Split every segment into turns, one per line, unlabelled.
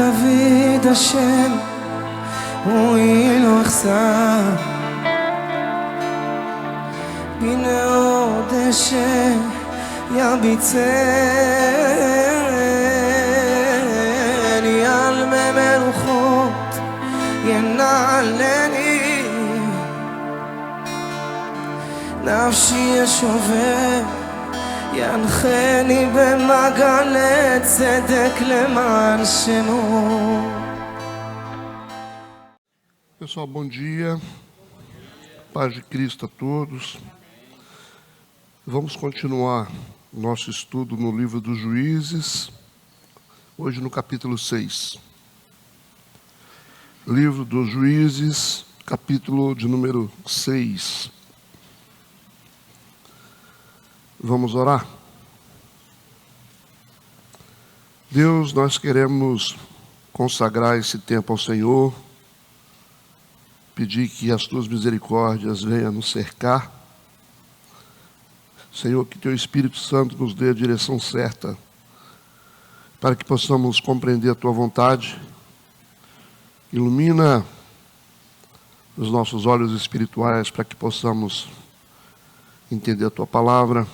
David Hashem רואים לו אכסר בינה עוד אשר ירביצני על מלוכות ינעלני נפשי ישובר ינחני במעגלי צדק למען שמו.
Pessoal, bom dia. Paz de Cristo a todos. Vamos continuar nosso estudo no livro dos Juízes, hoje no capítulo 6. Livro dos Juízes, capítulo de número 6. Vamos orar? Deus, nós queremos consagrar esse tempo ao Senhor, pedir que as tuas misericórdias venham nos cercar. Senhor, que teu Espírito Santo nos dê a direção certa, para que possamos compreender a tua vontade. Ilumina os nossos olhos espirituais, para que possamos entender a tua palavra.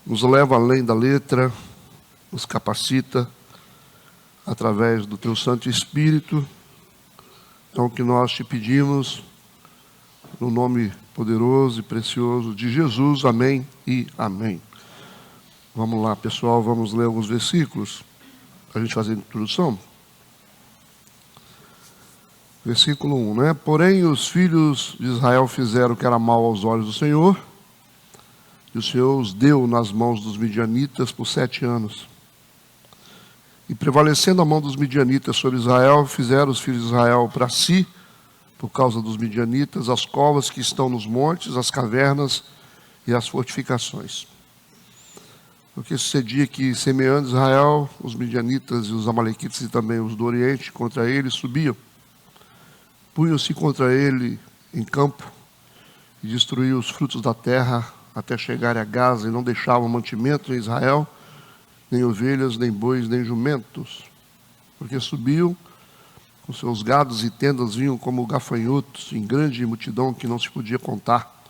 Nos leva além da letra, nos capacita, através do teu Santo Espírito. Então, o que nós te pedimos, no nome poderoso e precioso de Jesus, amém e amém. Vamos lá, pessoal, vamos ler alguns versículos, para a gente fazer a introdução. Versículo 1, né? Porém, os filhos de Israel fizeram o que era mal aos olhos do Senhor, e o Senhor os deu nas mãos dos midianitas por 7 anos. E prevalecendo a mão dos midianitas sobre Israel, fizeram os filhos de Israel para si, por causa dos midianitas, as covas que estão nos montes, as cavernas e as fortificações. Porque sucedia que, semeando Israel, os midianitas e os amalequitas e também os do Oriente contra ele subiam. Punham-se contra ele em campo e destruíam os frutos da terra até chegarem a Gaza e não deixavam mantimento em Israel, nem ovelhas, nem bois, nem jumentos, porque subiam com seus gados e tendas, vinham como gafanhotos em grande multidão que não se podia contar,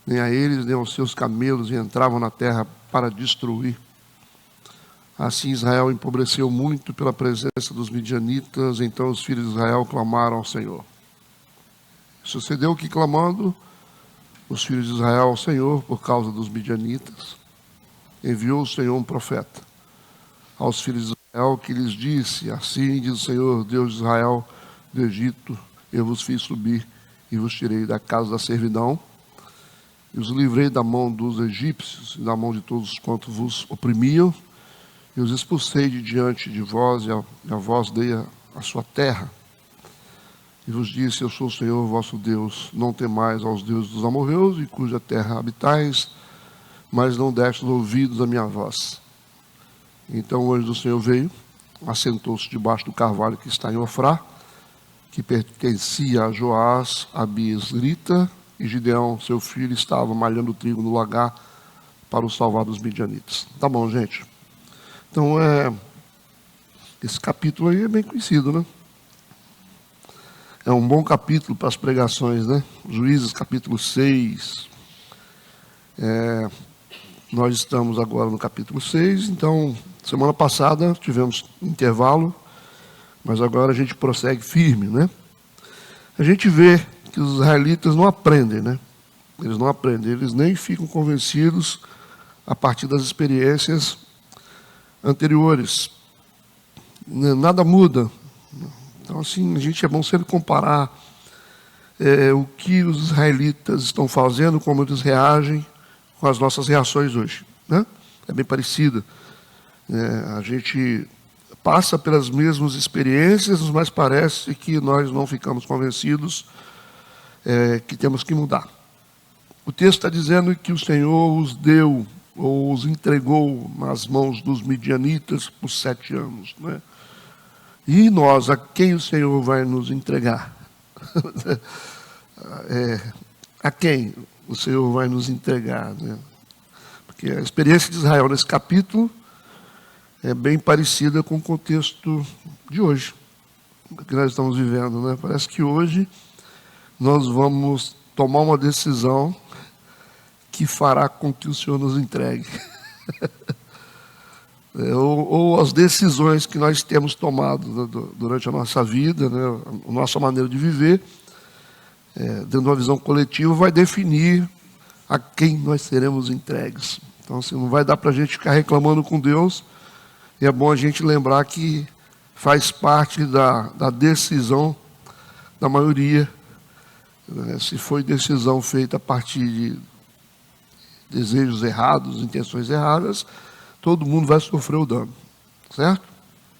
nem a eles, nem aos seus camelos, e entravam na terra para destruir. Assim Israel empobreceu muito pela presença dos midianitas. Então os filhos de Israel clamaram ao Senhor. Sucedeu que, clamando os filhos de Israel ao Senhor por causa dos midianitas, enviou o Senhor um profeta aos filhos de Israel, que lhes disse: assim diz o Senhor, Deus de Israel, do Egito, eu vos fiz subir e vos tirei da casa da servidão, e os livrei da mão dos egípcios e da mão de todos quanto vos oprimiam, e os expulsei de diante de vós, e a vós dei a sua terra. E vos disse: eu sou o Senhor vosso Deus, não temais aos deuses dos amorreus, em cuja terra habitais, mas não destes ouvidos à minha voz. Então o anjo do Senhor veio, assentou-se debaixo do carvalho que está em Ofrá, que pertencia a Joás, a Biesrita, e Gideão, seu filho, estava malhando trigo no lagar para o salvar dos midianitas. Tá bom, gente? Então, esse capítulo aí é bem conhecido, né? É um bom capítulo para as pregações, né? Juízes, capítulo 6. Nós estamos agora no capítulo 6, então, semana passada tivemos intervalo, mas agora a gente prossegue firme, né? A gente vê que os israelitas não aprendem, né? Eles não aprendem, eles nem ficam convencidos a partir das experiências anteriores. Nada muda. Então, assim, a gente é bom sempre comparar o que os israelitas estão fazendo, como eles reagem, com as nossas reações hoje, né? É bem parecida. A gente passa pelas mesmas experiências, mas parece que nós não ficamos convencidos que temos que mudar. O texto está dizendo que o Senhor os deu, ou os entregou nas mãos dos midianitas por 7 anos, né? E nós, a quem o Senhor vai nos entregar? A quem o Senhor vai nos entregar, né? Porque a experiência de Israel nesse capítulo é bem parecida com o contexto de hoje, que nós estamos vivendo, né? Parece que hoje nós vamos tomar uma decisão que fará com que o Senhor nos entregue. Ou as decisões que nós temos tomado durante a nossa vida, né, a nossa maneira de viver, dentro de uma visão coletiva, vai definir a quem nós seremos entregues. Então, assim, não vai dar para a gente ficar reclamando com Deus, e é bom a gente lembrar que faz parte da decisão da maioria, né, se foi decisão feita a partir de desejos errados, intenções erradas, todo mundo vai sofrer o dano, certo?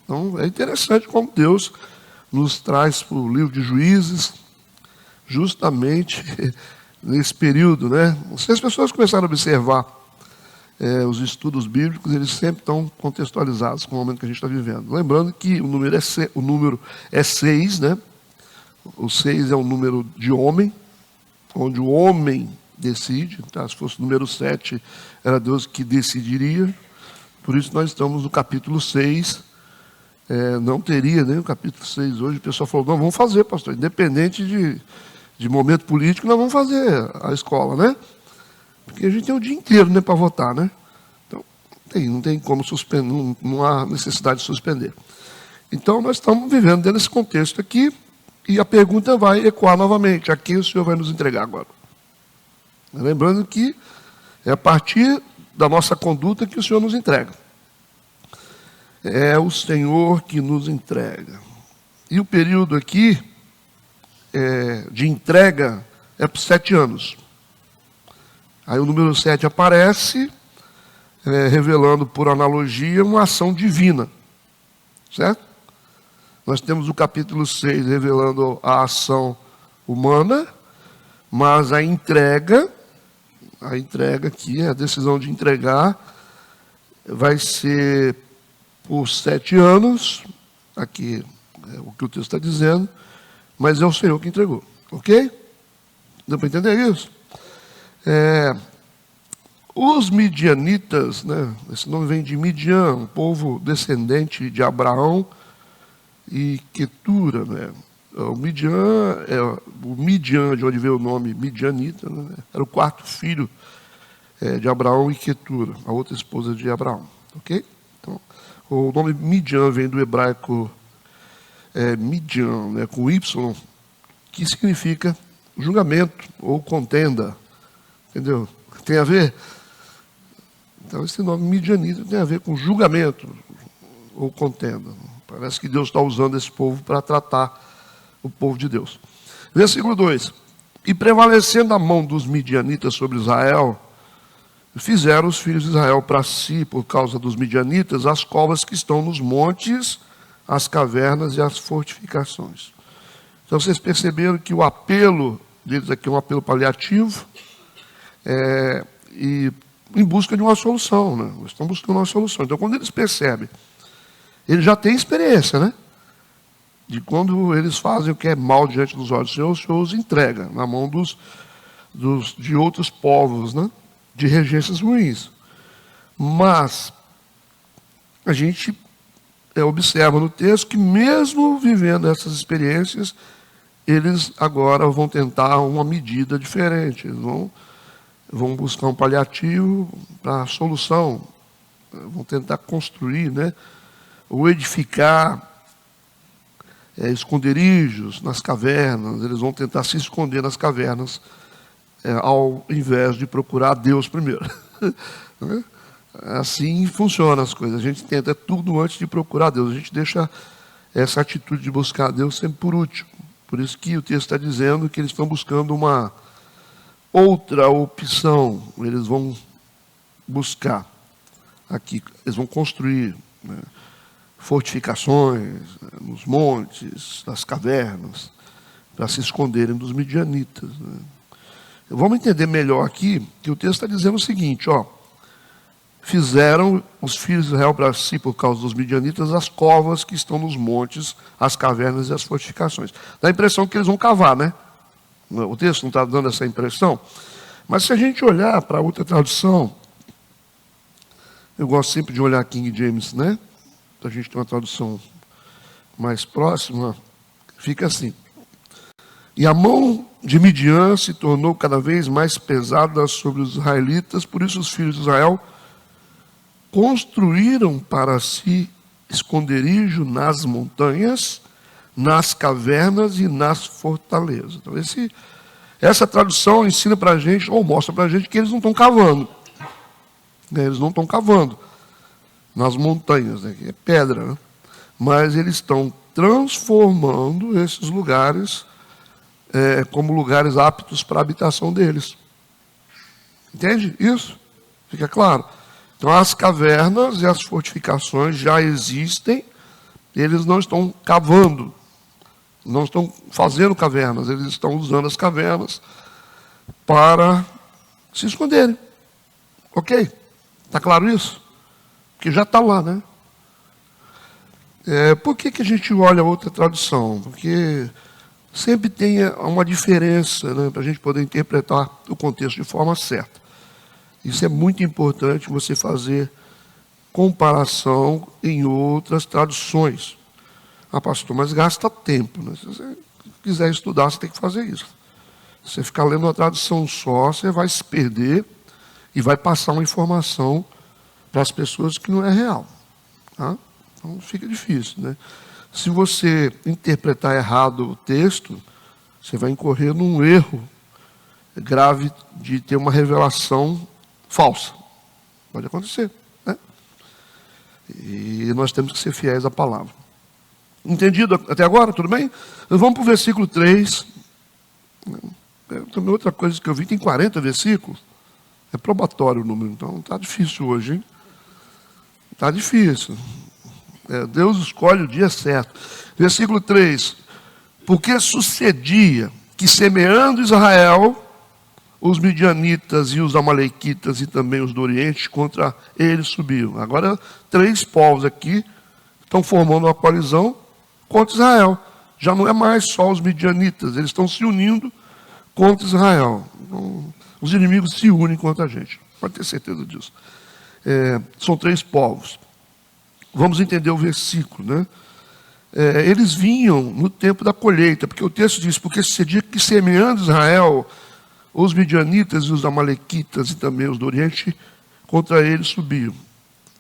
Então, é interessante como Deus nos traz para o livro de Juízes, justamente nesse período, né? Se as pessoas começaram a observar os estudos bíblicos, eles sempre estão contextualizados com o momento que a gente está vivendo. Lembrando que o número é 6, né? O 6 é um número de homem, onde o homem decide, tá? Se fosse o número 7, era Deus que decidiria. Por isso nós estamos no capítulo 6, não teria nem o capítulo 6 hoje. O pessoal falou, não, vamos fazer, pastor, independente de momento político, nós vamos fazer a escola, né? Porque a gente tem o dia inteiro, né, para votar, né? Então, não tem como suspender, não há necessidade de suspender. Então, nós estamos vivendo dentro desse contexto aqui, e a pergunta vai ecoar novamente, a quem o Senhor vai nos entregar agora? Lembrando que é a partir da nossa conduta que o Senhor nos entrega. É o Senhor que nos entrega. E o período aqui de entrega é por 7 anos. Aí o número 7 aparece, revelando por analogia uma ação divina. Certo? Nós temos o capítulo 6 revelando a ação humana, mas a entrega aqui, a decisão de entregar, vai ser por 7 anos, aqui é o que o texto está dizendo, mas é o Senhor que entregou, ok? Deu para entender isso? Os midianitas, né, esse nome vem de Midian, um povo descendente de Abraão e Quetura, né? O Midian, de onde veio o nome midianita, né? Era o 4º filho de Abraão e Quetura, a outra esposa de Abraão. Ok? Então, o nome Midian vem do hebraico Midian, né, com Y, que significa julgamento ou contenda. Entendeu? Tem a ver? Então, esse nome midianita tem a ver com julgamento ou contenda. Parece que Deus está usando esse povo para tratar o povo de Deus. Versículo 2. E prevalecendo a mão dos midianitas sobre Israel, fizeram os filhos de Israel para si, por causa dos midianitas, as covas que estão nos montes, as cavernas e as fortificações. Então vocês perceberam que o apelo deles aqui é um apelo paliativo, e em busca de uma solução, né? Eles estão buscando uma solução. Então quando eles percebem, eles já têm experiência, né? De quando eles fazem o que é mal diante dos olhos do Senhor, o Senhor os entrega na mão de outros povos, né? De regências ruins. Mas a gente observa no texto que mesmo vivendo essas experiências, eles agora vão tentar uma medida diferente. Eles vão buscar um paliativo para a solução. Vão tentar construir, né? Ou edificar esconderijos nas cavernas. Eles vão tentar se esconder nas cavernas, ao invés de procurar Deus primeiro. Assim funcionam as coisas. A gente tenta tudo antes de procurar Deus. A gente deixa essa atitude de buscar Deus sempre por último. Por isso que o texto está dizendo que eles estão buscando uma outra opção. Eles vão buscar aqui, eles vão construir, né, fortificações nos montes, nas cavernas, para se esconderem dos midianitas, né. Vamos entender melhor aqui que o texto está dizendo o seguinte, fizeram os filhos de Israel para si, por causa dos midianitas, as covas que estão nos montes, as cavernas e as fortificações. Dá a impressão que eles vão cavar, né? O texto não está dando essa impressão. Mas se a gente olhar para outra tradução, eu gosto sempre de olhar King James, né? a gente ter uma tradução mais próxima, fica assim: e a mão de Midian se tornou cada vez mais pesada sobre os israelitas, por isso os filhos de Israel construíram para si esconderijo nas montanhas, nas cavernas e nas fortalezas. Então, essa tradução ensina para a gente, ou mostra para a gente, que eles não estão cavando. Eles não estão cavando nas montanhas, né, que é pedra, né? Mas eles estão transformando esses lugares como lugares aptos para a habitação deles. Entende isso? Fica claro? Então, as cavernas e as fortificações já existem, eles não estão cavando, não estão fazendo cavernas, eles estão usando as cavernas para se esconderem. Ok? Está claro isso? Porque já está lá, né? Por que a gente olha outra tradução? Porque sempre tem uma diferença, né, para a gente poder interpretar o contexto de forma certa. Isso é muito importante, você fazer comparação em outras traduções. Ah, pastor, mas gasta tempo, né? Se você quiser estudar, você tem que fazer isso. Se você ficar lendo uma tradução só, você vai se perder e vai passar uma informação para as pessoas que não é real. Tá? Então fica difícil, né? Se você interpretar errado o texto, você vai incorrer num erro grave de ter uma revelação falsa. Pode acontecer, né? E nós temos que ser fiéis à palavra. Entendido até agora? Tudo bem? Vamos para o versículo 3. Também outra coisa que eu vi, tem 40 versículos. É probatório o número, então está difícil hoje, hein? Está difícil. Deus escolhe o dia certo. Versículo 3. Porque sucedia que, semeando Israel, os midianitas e os amalequitas e também os do Oriente contra eles subiam. Agora, 3 povos aqui estão formando uma coalizão contra Israel. Já não é mais só os midianitas, eles estão se unindo contra Israel. Então, os inimigos se unem contra a gente. Pode ter certeza disso. São 3 povos. Vamos entender o versículo, né? Eles vinham no tempo da colheita, porque o texto diz: porque sucedia que, semeando Israel, os midianitas e os amalequitas e também os do Oriente contra eles subiam.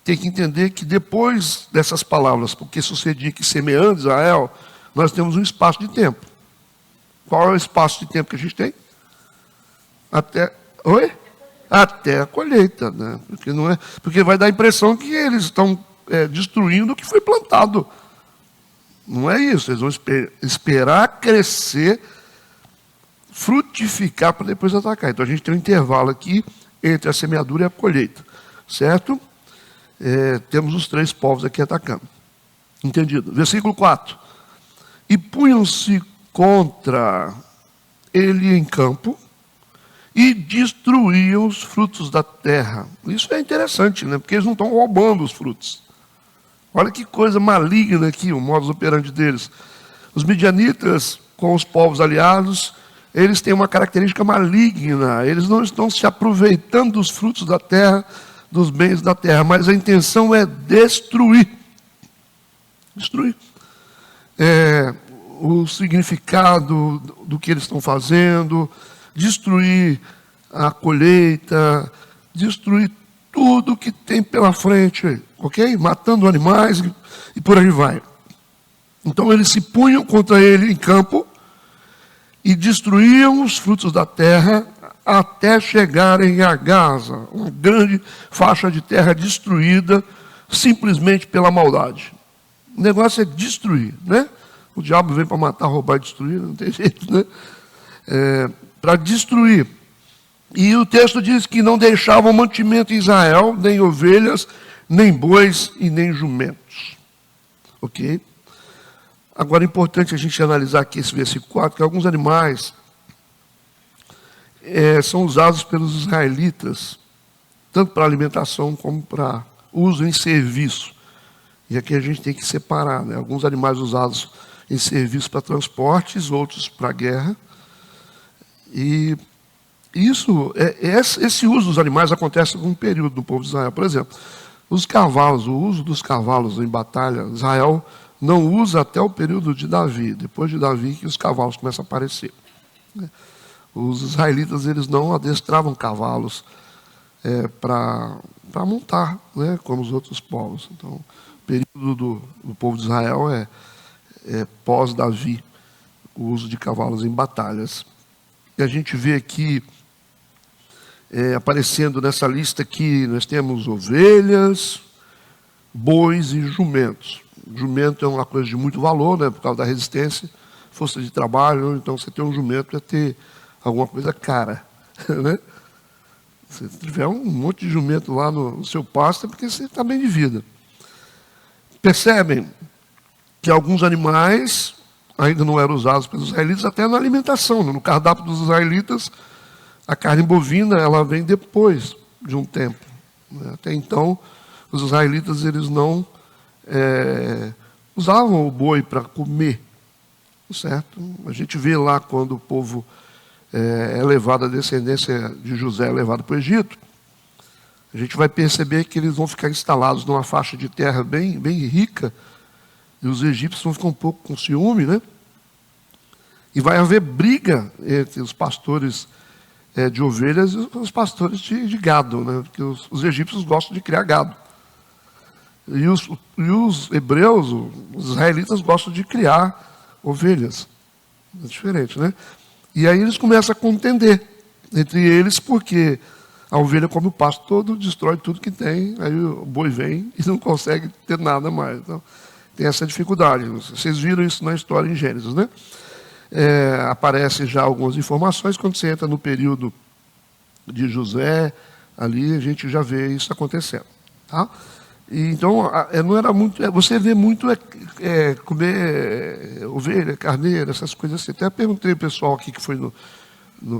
Tem que entender que depois dessas palavras, porque sucedia que, semeando Israel, nós temos um espaço de tempo. Qual é o espaço de tempo que a gente tem? Até a colheita, né? Porque vai dar a impressão que eles estão destruindo o que foi plantado. Não é isso, eles vão esperar crescer, frutificar para depois atacar. Então a gente tem um intervalo aqui entre a semeadura e a colheita, certo? Temos os 3 povos aqui atacando. Entendido? Versículo 4. E punham-se contra ele em campo e destruíam os frutos da terra. Isso é interessante, né? Porque eles não estão roubando os frutos. Olha que coisa maligna aqui, o modus operandi deles. Os midianitas, com os povos aliados, eles têm uma característica maligna. Eles não estão se aproveitando dos frutos da terra, dos bens da terra, mas a intenção é destruir. Destruir. O significado do que eles estão fazendo, destruir a colheita, destruir tudo que tem pela frente, ok? Matando animais e por aí vai. Então eles se punham contra ele em campo e destruíam os frutos da terra até chegarem a Gaza, uma grande faixa de terra destruída simplesmente pela maldade. O negócio é destruir, né? O diabo vem para matar, roubar e destruir, não tem jeito, né? Para destruir. E o texto diz que não deixavam mantimento em Israel, nem ovelhas, nem bois e nem jumentos. Ok? Agora é importante a gente analisar aqui esse versículo 4, que alguns animais são usados pelos israelitas, tanto para alimentação como para uso em serviço. E aqui a gente tem que separar, né? Alguns animais usados em serviço para transportes, outros para guerra. E esse uso dos animais acontece em um período do povo de Israel. Por exemplo, Os cavalos, o uso dos cavalos em batalha, Israel não usa até o período de Davi. Depois de Davi que os cavalos começam a aparecer. Os israelitas, eles não adestravam cavalos para montar, né, como os outros povos. Então, o período do povo de Israel é pós-Davi, o uso de cavalos em batalhas. E a gente vê aqui, aparecendo nessa lista aqui, nós temos ovelhas, bois e jumentos. Jumento é uma coisa de muito valor, né, por causa da resistência, força de trabalho. Então, você ter um jumento é ter alguma coisa cara, né? Se tiver um monte de jumento lá no seu pasto, é porque você está bem de vida. Percebem que alguns animais ainda não eram usados pelos israelitas, até na alimentação. No cardápio dos israelitas, a carne bovina ela vem depois de um tempo. Até então, os israelitas eles não usavam o boi para comer, certo? A gente vê lá quando o povo é levado, a descendência de José é levado para o Egito, a gente vai perceber que eles vão ficar instalados numa faixa de terra bem, bem rica, e os egípcios vão ficar um pouco com ciúme, né? E vai haver briga entre os pastores de ovelhas e os pastores de gado, né? Porque os egípcios gostam de criar gado. E os hebreus, os israelitas, gostam de criar ovelhas. É diferente, né? E aí eles começam a contender entre eles, porque a ovelha come o pasto todo, destrói tudo que tem, aí o boi vem e não consegue ter nada mais. Então, tem essa dificuldade. Vocês viram isso na história em Gênesis, né? Aparecem já algumas informações, quando você entra no período de José, ali a gente já vê isso acontecendo. Tá? E, então, não era muito. Você vê muito comer ovelha, carneiro, essas coisas assim. Até perguntei ao pessoal aqui que foi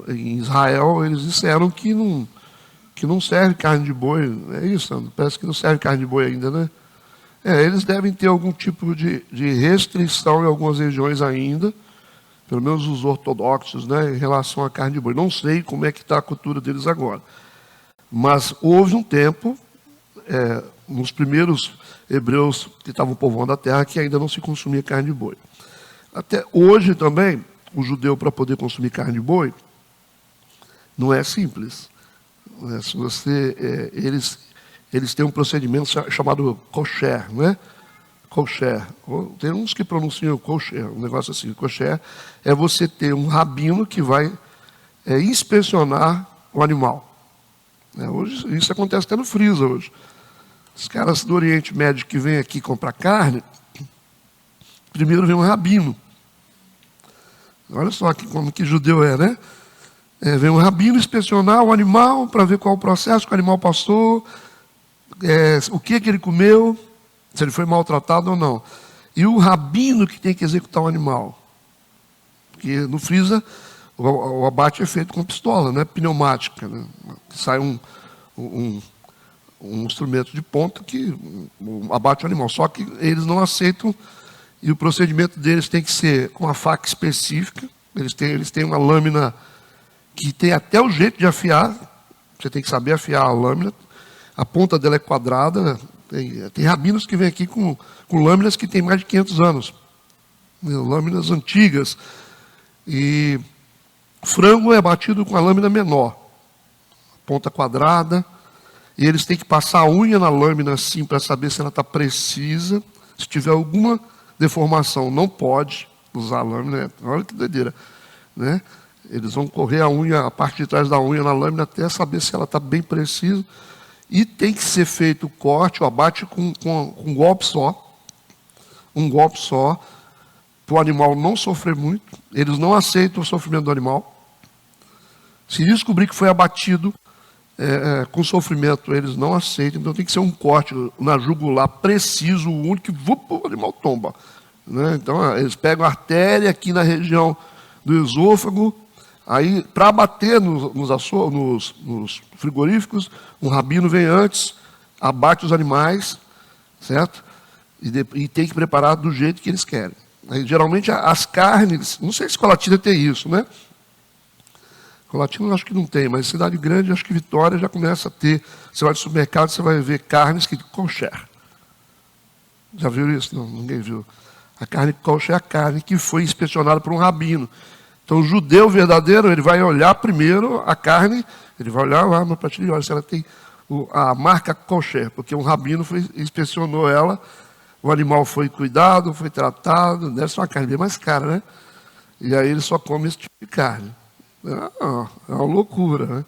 em Israel, eles disseram que não serve carne de boi. É isso, Sandro? Parece que não serve carne de boi ainda, né? Eles devem ter algum tipo de restrição em algumas regiões ainda, pelo menos os ortodoxos, né, em relação à carne de boi. Não sei como é que está a cultura deles agora. Mas houve um tempo, nos primeiros hebreus que estavam povoando a terra, que ainda não se consumia carne de boi. Até hoje também, o judeu, para poder consumir carne de boi, não é simples. Se você, eles têm um procedimento chamado kosher, não é? Kosher. Tem uns que pronunciam kosher, um negócio assim. Kosher é você ter um rabino que vai inspecionar o animal. Hoje, isso acontece até no Frisa hoje. Os caras do Oriente Médio que vêm aqui comprar carne, primeiro vem um rabino. Olha só como que judeu né? Vem um rabino inspecionar o animal para ver qual o processo que o animal passou, o que ele comeu, se ele foi maltratado ou não. E o rabino que tem que executar o animal. Porque no Frisa, o abate é feito com pistola, não é pneumática. Né? Sai um instrumento de ponta que abate o animal. Só que eles não aceitam, e o procedimento deles tem que ser com uma faca específica. Eles têm uma lâmina que tem até o jeito de afiar. Você tem que saber afiar a lâmina. A ponta dela é quadrada. Tem rabinos que vêm aqui com lâminas que têm mais de 500 anos. Lâminas antigas. E frango é batido com a lâmina menor. Ponta quadrada. E eles têm que passar a unha na lâmina assim para saber se ela está precisa. Se tiver alguma deformação, não pode usar a lâmina. Olha que doideira. Né? Eles vão correr a parte de trás da unha na lâmina até saber se ela está bem precisa. E tem que ser feito o corte, o abate com um golpe só. Um golpe só. Para o animal não sofrer muito. Eles não aceitam o sofrimento do animal. Se descobrir que foi abatido com sofrimento, eles não aceitam. Então tem que ser um corte na jugular preciso, único, que o animal tomba. Né? Então eles pegam a artéria aqui na região do esôfago. Aí, para bater nos frigoríficos, um rabino vem antes, abate os animais, certo? E tem que preparar do jeito que eles querem. Aí, geralmente, as carnes, não sei se Colatina tem isso, né? Colatina acho que não tem, mas cidade grande, acho que Vitória já começa a ter. Você vai no supermercado, você vai ver carnes que kosher. Já viu isso? Não, ninguém viu. A carne kosher é a carne que foi inspecionada por um rabino. Então o judeu verdadeiro, ele vai olhar primeiro a carne, ele vai olhar lá no prateleira e olha se ela tem a marca kosher, porque um rabino inspecionou ela, o animal foi cuidado, foi tratado, deve ser uma carne bem mais cara, né? E aí ele só come esse tipo de carne. É uma loucura, né?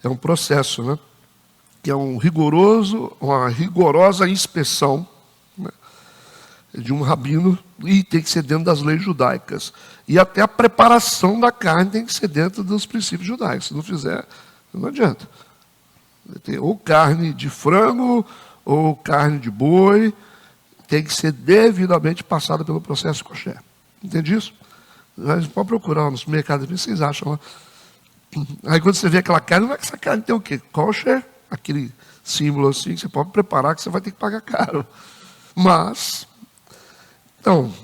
É um processo, né? Que é uma rigorosa inspeção, né, de um rabino, e tem que ser dentro das leis judaicas. E até a preparação da carne tem que ser dentro dos princípios judaicos. Se não fizer, não adianta. Tem ou carne de frango, ou carne de boi, tem que ser devidamente passada pelo processo kosher. Entende isso? Mas pode procurar nos mercados, o que vocês acham lá. Aí quando você vê aquela carne, não é que essa carne tem o quê? Kosher, aquele símbolo assim, que você pode preparar, que você vai ter que pagar caro. Mas, então,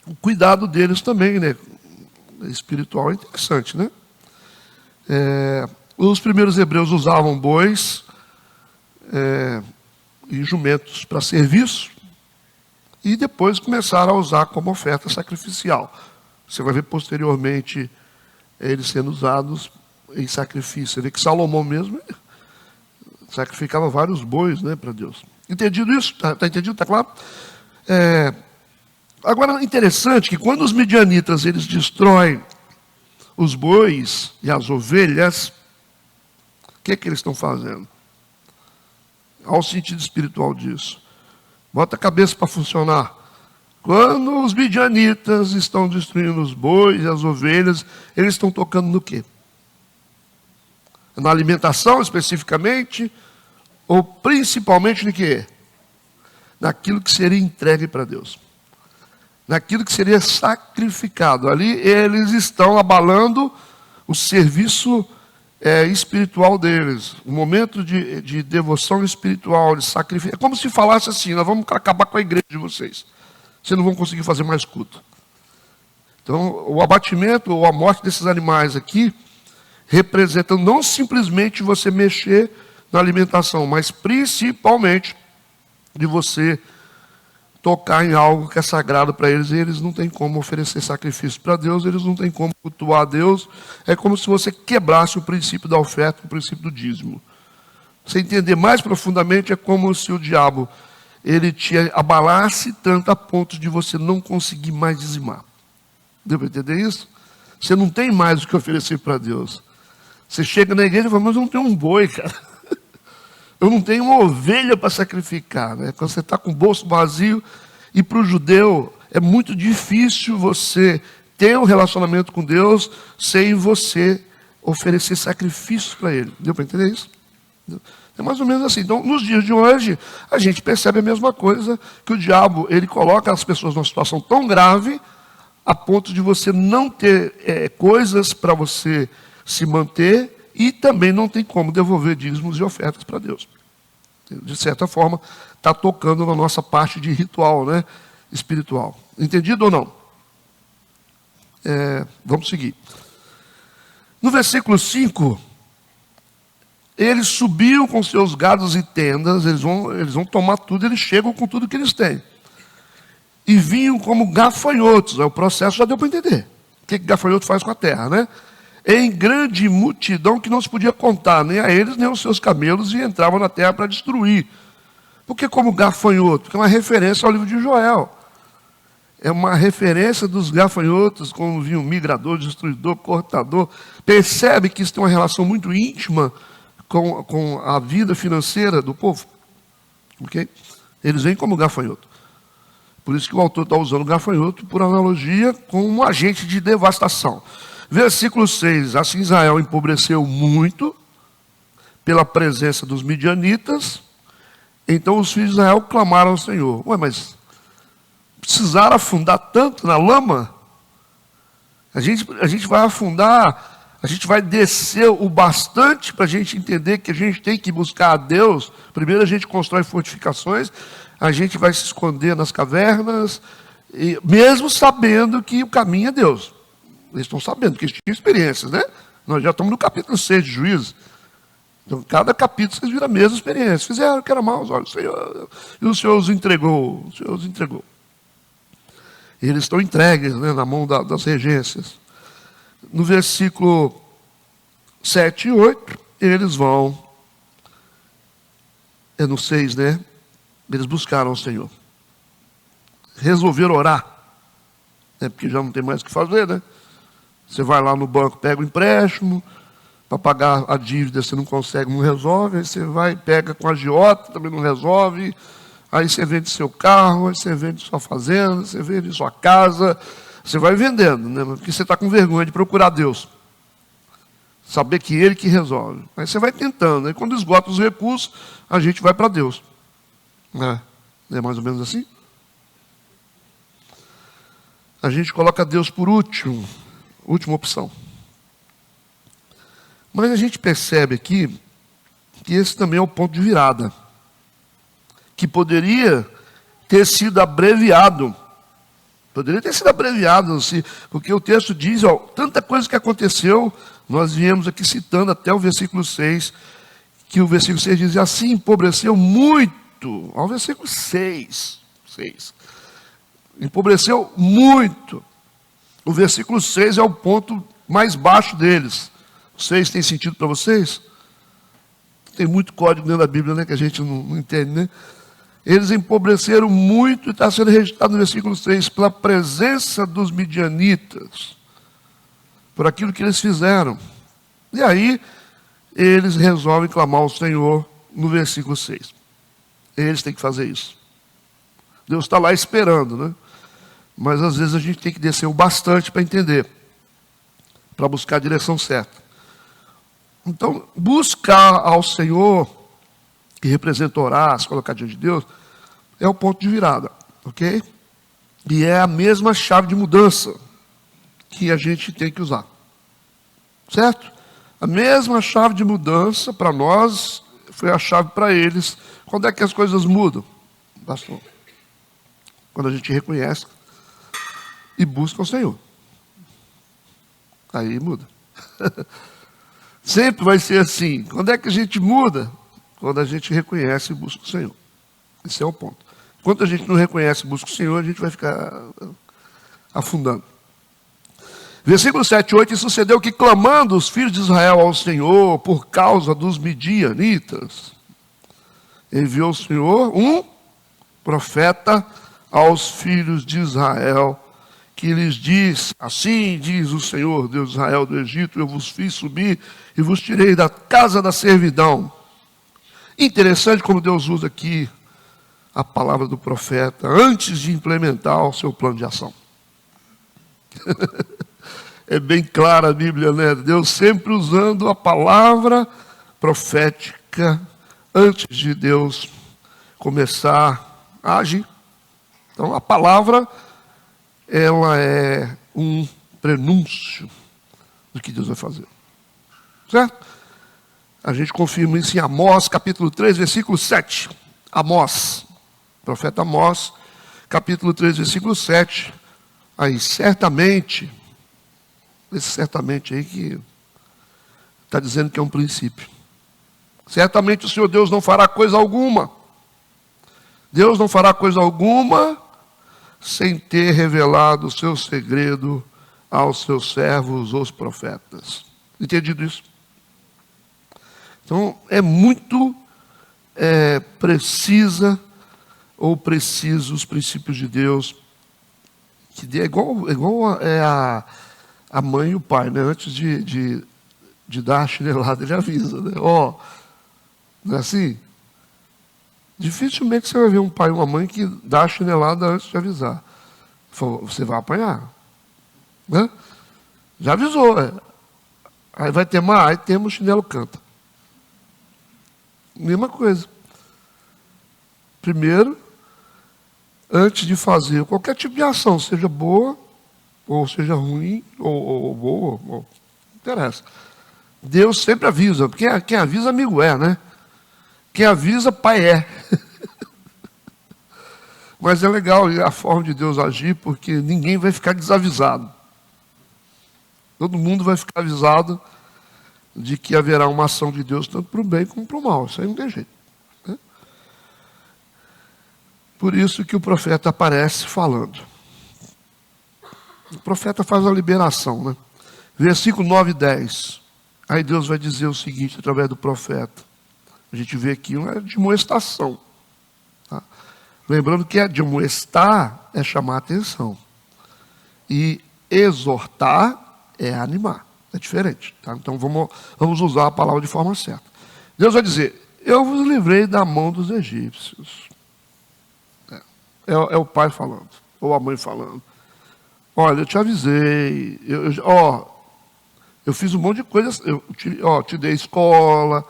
o cuidado deles também, né? Espiritual é interessante, né? Os primeiros hebreus usavam bois e jumentos para serviço, e depois começaram a usar como oferta sacrificial. Você vai ver posteriormente eles sendo usados em sacrifício. Você vê que Salomão mesmo sacrificava vários bois, né, para Deus. Entendido isso? Está entendido? Está claro? Agora, interessante que quando os midianitas eles destroem os bois e as ovelhas, o que eles estão fazendo? Olha o sentido espiritual disso. Bota a cabeça para funcionar. Quando os midianitas estão destruindo os bois e as ovelhas, eles estão tocando no quê? Na alimentação especificamente, ou principalmente no quê? Naquilo que seria entregue para Deus. Naquilo que seria sacrificado. Ali eles estão abalando o serviço espiritual deles. O momento de devoção espiritual, de sacrifício. É como se falasse assim: nós vamos acabar com a igreja de vocês. Vocês não vão conseguir fazer mais culto. Então, o abatimento ou a morte desses animais aqui representa não simplesmente você mexer na alimentação, mas principalmente de você tocar em algo que é sagrado para eles, e eles não têm como oferecer sacrifício para Deus, eles não têm como cultuar a Deus. É como se você quebrasse o princípio da oferta, o princípio do dízimo. Você entender mais profundamente, é como se o diabo ele te abalasse tanto a ponto de você não conseguir mais dizimar. Deu para entender isso? Você não tem mais o que oferecer para Deus. Você chega na igreja e fala: mas eu não tenho um boi, cara. Eu não tenho uma ovelha para sacrificar. Né? Quando você está com o bolso vazio, e para o judeu é muito difícil você ter um relacionamento com Deus sem você oferecer sacrifícios para Ele. Deu para entender isso? É mais ou menos assim. Então, nos dias de hoje, a gente percebe a mesma coisa, que o diabo ele coloca as pessoas numa situação tão grave, a ponto de você não ter coisas para você se manter, e também não tem como devolver dízimos e ofertas para Deus. De certa forma, está tocando na nossa parte de ritual, né, espiritual. Entendido ou não? Vamos seguir. No versículo 5, eles subiam com seus gados e tendas, eles vão tomar tudo, eles chegam com tudo que eles têm. E vinham como gafanhotos, o processo já deu para entender. O que gafanhoto faz com a terra, né? Em grande multidão que não se podia contar, nem a eles, nem aos seus camelos, e entravam na terra para destruir. Por que como gafanhoto? Porque é uma referência ao livro de Joel. É uma referência dos gafanhotos, como vinha um migrador, destruidor, cortador. Percebe que isso tem uma relação muito íntima com a vida financeira do povo. Okay? Eles vêm como gafanhoto. Por isso que o autor está usando o gafanhoto por analogia com um agente de devastação. Versículo 6, assim Israel empobreceu muito pela presença dos midianitas, então os filhos de Israel clamaram ao Senhor. Ué, mas precisaram afundar tanto na lama? A gente vai afundar, a gente vai descer o bastante para a gente entender que a gente tem que buscar a Deus. Primeiro a gente constrói fortificações, a gente vai se esconder nas cavernas, mesmo sabendo que o caminho é Deus. Eles estão sabendo, porque eles tinham experiências, né? Nós já estamos no capítulo 6 de Juízes. Então, cada capítulo vocês viram a mesma experiência. Fizeram que era mal aos olhos do Senhor. E o Senhor os entregou. O Senhor os entregou. E eles estão entregues, né, na mão das regências. No versículo 7 e 8, eles vão. É no 6, né? Eles buscaram o Senhor. Resolveram orar. Né, porque já não tem mais o que fazer, né? Você vai lá no banco, pega o empréstimo. Para pagar a dívida você não consegue, não resolve. Aí você vai, pega com a agiota, também não resolve. Aí você vende seu carro, aí você vende sua fazenda, você vende sua casa. Você vai vendendo, né? Porque você está com vergonha de procurar Deus. Saber que Ele que resolve. Aí você vai tentando. Aí quando esgota os recursos, a gente vai para Deus. É mais ou menos assim? A gente coloca Deus por última opção. Mas a gente percebe aqui que esse também é o ponto de virada, que poderia ter sido abreviado. Poderia ter sido abreviado, porque o texto diz, tanta coisa que aconteceu, nós viemos aqui citando até o versículo 6, que o versículo 6 diz, assim empobreceu muito, ao versículo 6, empobreceu muito. O versículo 6 é o ponto mais baixo deles. 6 tem sentido para vocês? Tem muito código dentro da Bíblia, né, que a gente não entende, né? Eles empobreceram muito, e está sendo registrado no versículo 3, pela presença dos midianitas, por aquilo que eles fizeram. E aí, eles resolvem clamar ao Senhor no versículo 6. Eles têm que fazer isso. Deus está lá esperando, né? Mas às vezes a gente tem que descer o bastante para entender, para buscar a direção certa. Então, buscar ao Senhor, que representa orar, se colocar diante de Deus, é o ponto de virada, ok? E é a mesma chave de mudança que a gente tem que usar, certo? A mesma chave de mudança para nós foi a chave para eles. Quando é que as coisas mudam? Pastor? Quando a gente reconhece e busca o Senhor. Aí muda. Sempre vai ser assim. Quando é que a gente muda? Quando a gente reconhece e busca o Senhor. Esse é o ponto. Enquanto a gente não reconhece e busca o Senhor, a gente vai ficar afundando. Versículo 7 e 8, e sucedeu que, clamando os filhos de Israel ao Senhor, por causa dos midianitas, enviou o Senhor um profeta aos filhos de Israel, que lhes diz, assim diz o Senhor, Deus de Israel do Egito, eu vos fiz subir e vos tirei da casa da servidão. Interessante como Deus usa aqui a palavra do profeta, antes de implementar o seu plano de ação. É bem clara a Bíblia, né? Deus sempre usando a palavra profética, antes de Deus começar a agir. Então a palavra, ela é um prenúncio do que Deus vai fazer. Certo? A gente confirma isso em Amós, capítulo 3, versículo 7. Amós, profeta Amós, capítulo 3, versículo 7. Aí, certamente, esse certamente aí que está dizendo que é um princípio. Certamente o Senhor Deus não fará coisa alguma. Deus não fará coisa alguma sem ter revelado o seu segredo aos seus servos, os profetas. Entendido isso? Então, é muito preciso os princípios de Deus, que é igual a mãe e o pai, né? Antes de dar a chinelada, ele avisa, né? Não é assim? Dificilmente você vai ver um pai e uma mãe que dá a chinelada antes de avisar. Você vai apanhar. Né? Já avisou. Aí vai ter mais, aí temos chinelo canta. Mesma coisa. Primeiro, antes de fazer qualquer tipo de ação, seja boa, ou seja ruim, ou boa, não interessa. Deus sempre avisa. Quem avisa, amigo é, né? Quem avisa, pai é. Mas é legal a forma de Deus agir, porque ninguém vai ficar desavisado. Todo mundo vai ficar avisado de que haverá uma ação de Deus tanto para o bem como para o mal. Isso aí não tem jeito. Né? Por isso que o profeta aparece falando. O profeta faz a liberação, né? Versículo 9 e 10. Aí Deus vai dizer o seguinte através do profeta. A gente vê aqui uma admoestação. Tá? Lembrando que admoestar é chamar a atenção. E exortar é animar. É diferente. Tá? Então vamos usar a palavra de forma certa. Deus vai dizer, eu vos livrei da mão dos egípcios. É o pai falando, ou a mãe falando. Olha, eu te avisei, eu fiz um monte de coisas, te dei escola,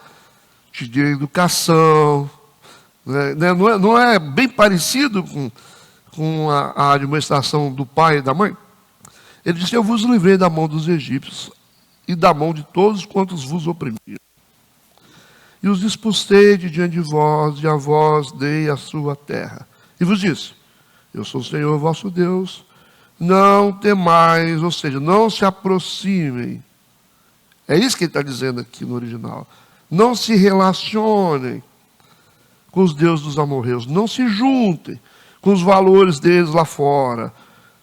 te dei educação. Né? Não é bem parecido com a administração do pai e da mãe? Ele disse, eu vos livrei da mão dos egípcios e da mão de todos quantos vos oprimiam. E os expulsei de diante de vós, e a vós dei a sua terra. E vos disse, eu sou o Senhor vosso Deus, não temais, ou seja, não se aproximem. É isso que ele está dizendo aqui no original. Não se relacionem com os deuses dos amorreus, não se juntem com os valores deles lá fora.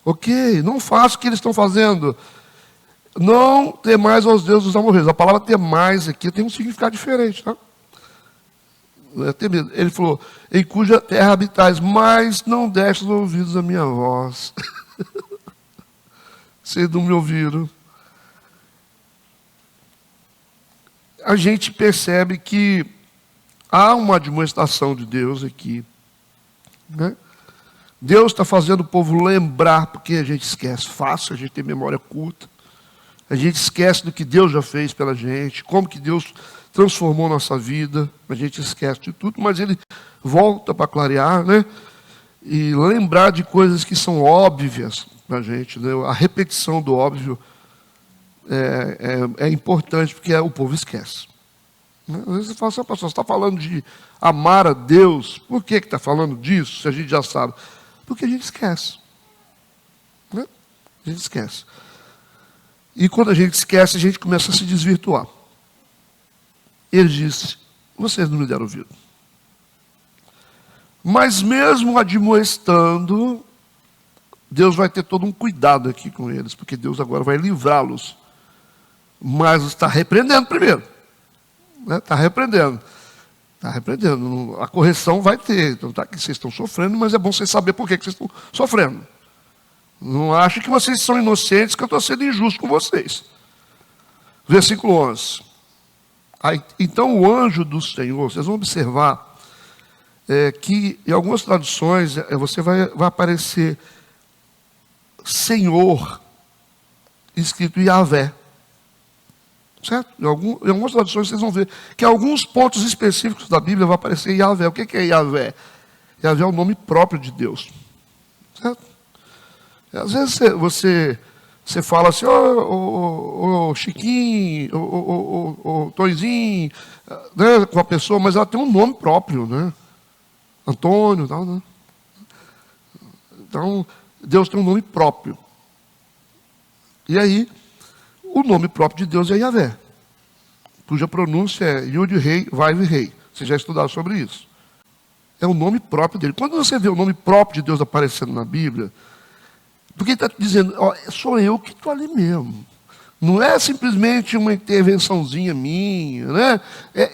Ok, não faça o que eles estão fazendo. Não temais aos deuses dos amorreus. A palavra temais aqui tem um significado diferente, tá? Ele falou, em cuja terra habitais, mas não destes ouvidos a minha voz. Vocês não me ouviram. A gente percebe que há uma admoestação de Deus aqui. Né? Deus está fazendo o povo lembrar, porque a gente esquece fácil, a gente tem memória curta. A gente esquece do que Deus já fez pela gente, como que Deus transformou nossa vida, a gente esquece de tudo, mas ele volta para clarear, né? E lembrar de coisas que são óbvias para a gente, né? A repetição do óbvio é importante, porque o povo esquece. Né? Às vezes você fala assim, pastor, você está falando de amar a Deus, por que está falando disso, se a gente já sabe? Porque a gente esquece. Né? A gente esquece. E quando a gente esquece, a gente começa a se desvirtuar. Ele disse, vocês não me deram ouvido. Mas mesmo admoestando, Deus vai ter todo um cuidado aqui com eles, porque Deus agora vai livrá-los. Mas está repreendendo primeiro. Está repreendendo. Está repreendendo. A correção vai ter. Então está aqui, vocês estão sofrendo, mas é bom vocês saberem por que vocês estão sofrendo. Não achem que vocês são inocentes, que eu estou sendo injusto com vocês. Versículo 11. Aí, então o anjo do Senhor, vocês vão observar que em algumas traduções você vai aparecer Senhor, escrito Yahvé. Certo? Em algumas traduções vocês vão ver que em alguns pontos específicos da Bíblia vai aparecer Yahvé. O que é Yahvé? Yahvé é o nome próprio de Deus. Certo? Às vezes você fala assim, ô Chiquinho, ô Toizinho, né, com a pessoa, mas ela tem um nome próprio, né? Antônio, tal, né? Então, Deus tem um nome próprio. E aí, o nome próprio de Deus é Yahvé, cuja pronúncia é Yud-Rei, Vav-Rei. Vocês já estudaram sobre isso. É o nome próprio dele. Quando você vê o nome próprio de Deus aparecendo na Bíblia, porque ele está dizendo, sou eu que estou ali mesmo. Não é simplesmente uma intervençãozinha minha, né?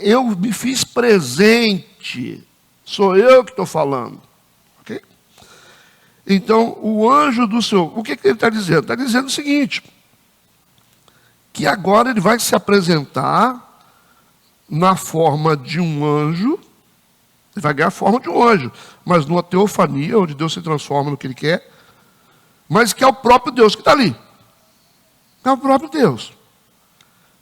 Eu me fiz presente. Sou eu que estou falando. Okay? Então, o anjo do Senhor, o que ele está dizendo? Está dizendo o seguinte, que agora ele vai se apresentar na forma de um anjo, ele vai ganhar a forma de um anjo, mas numa teofania, onde Deus se transforma no que ele quer, mas que é o próprio Deus que está ali. É o próprio Deus.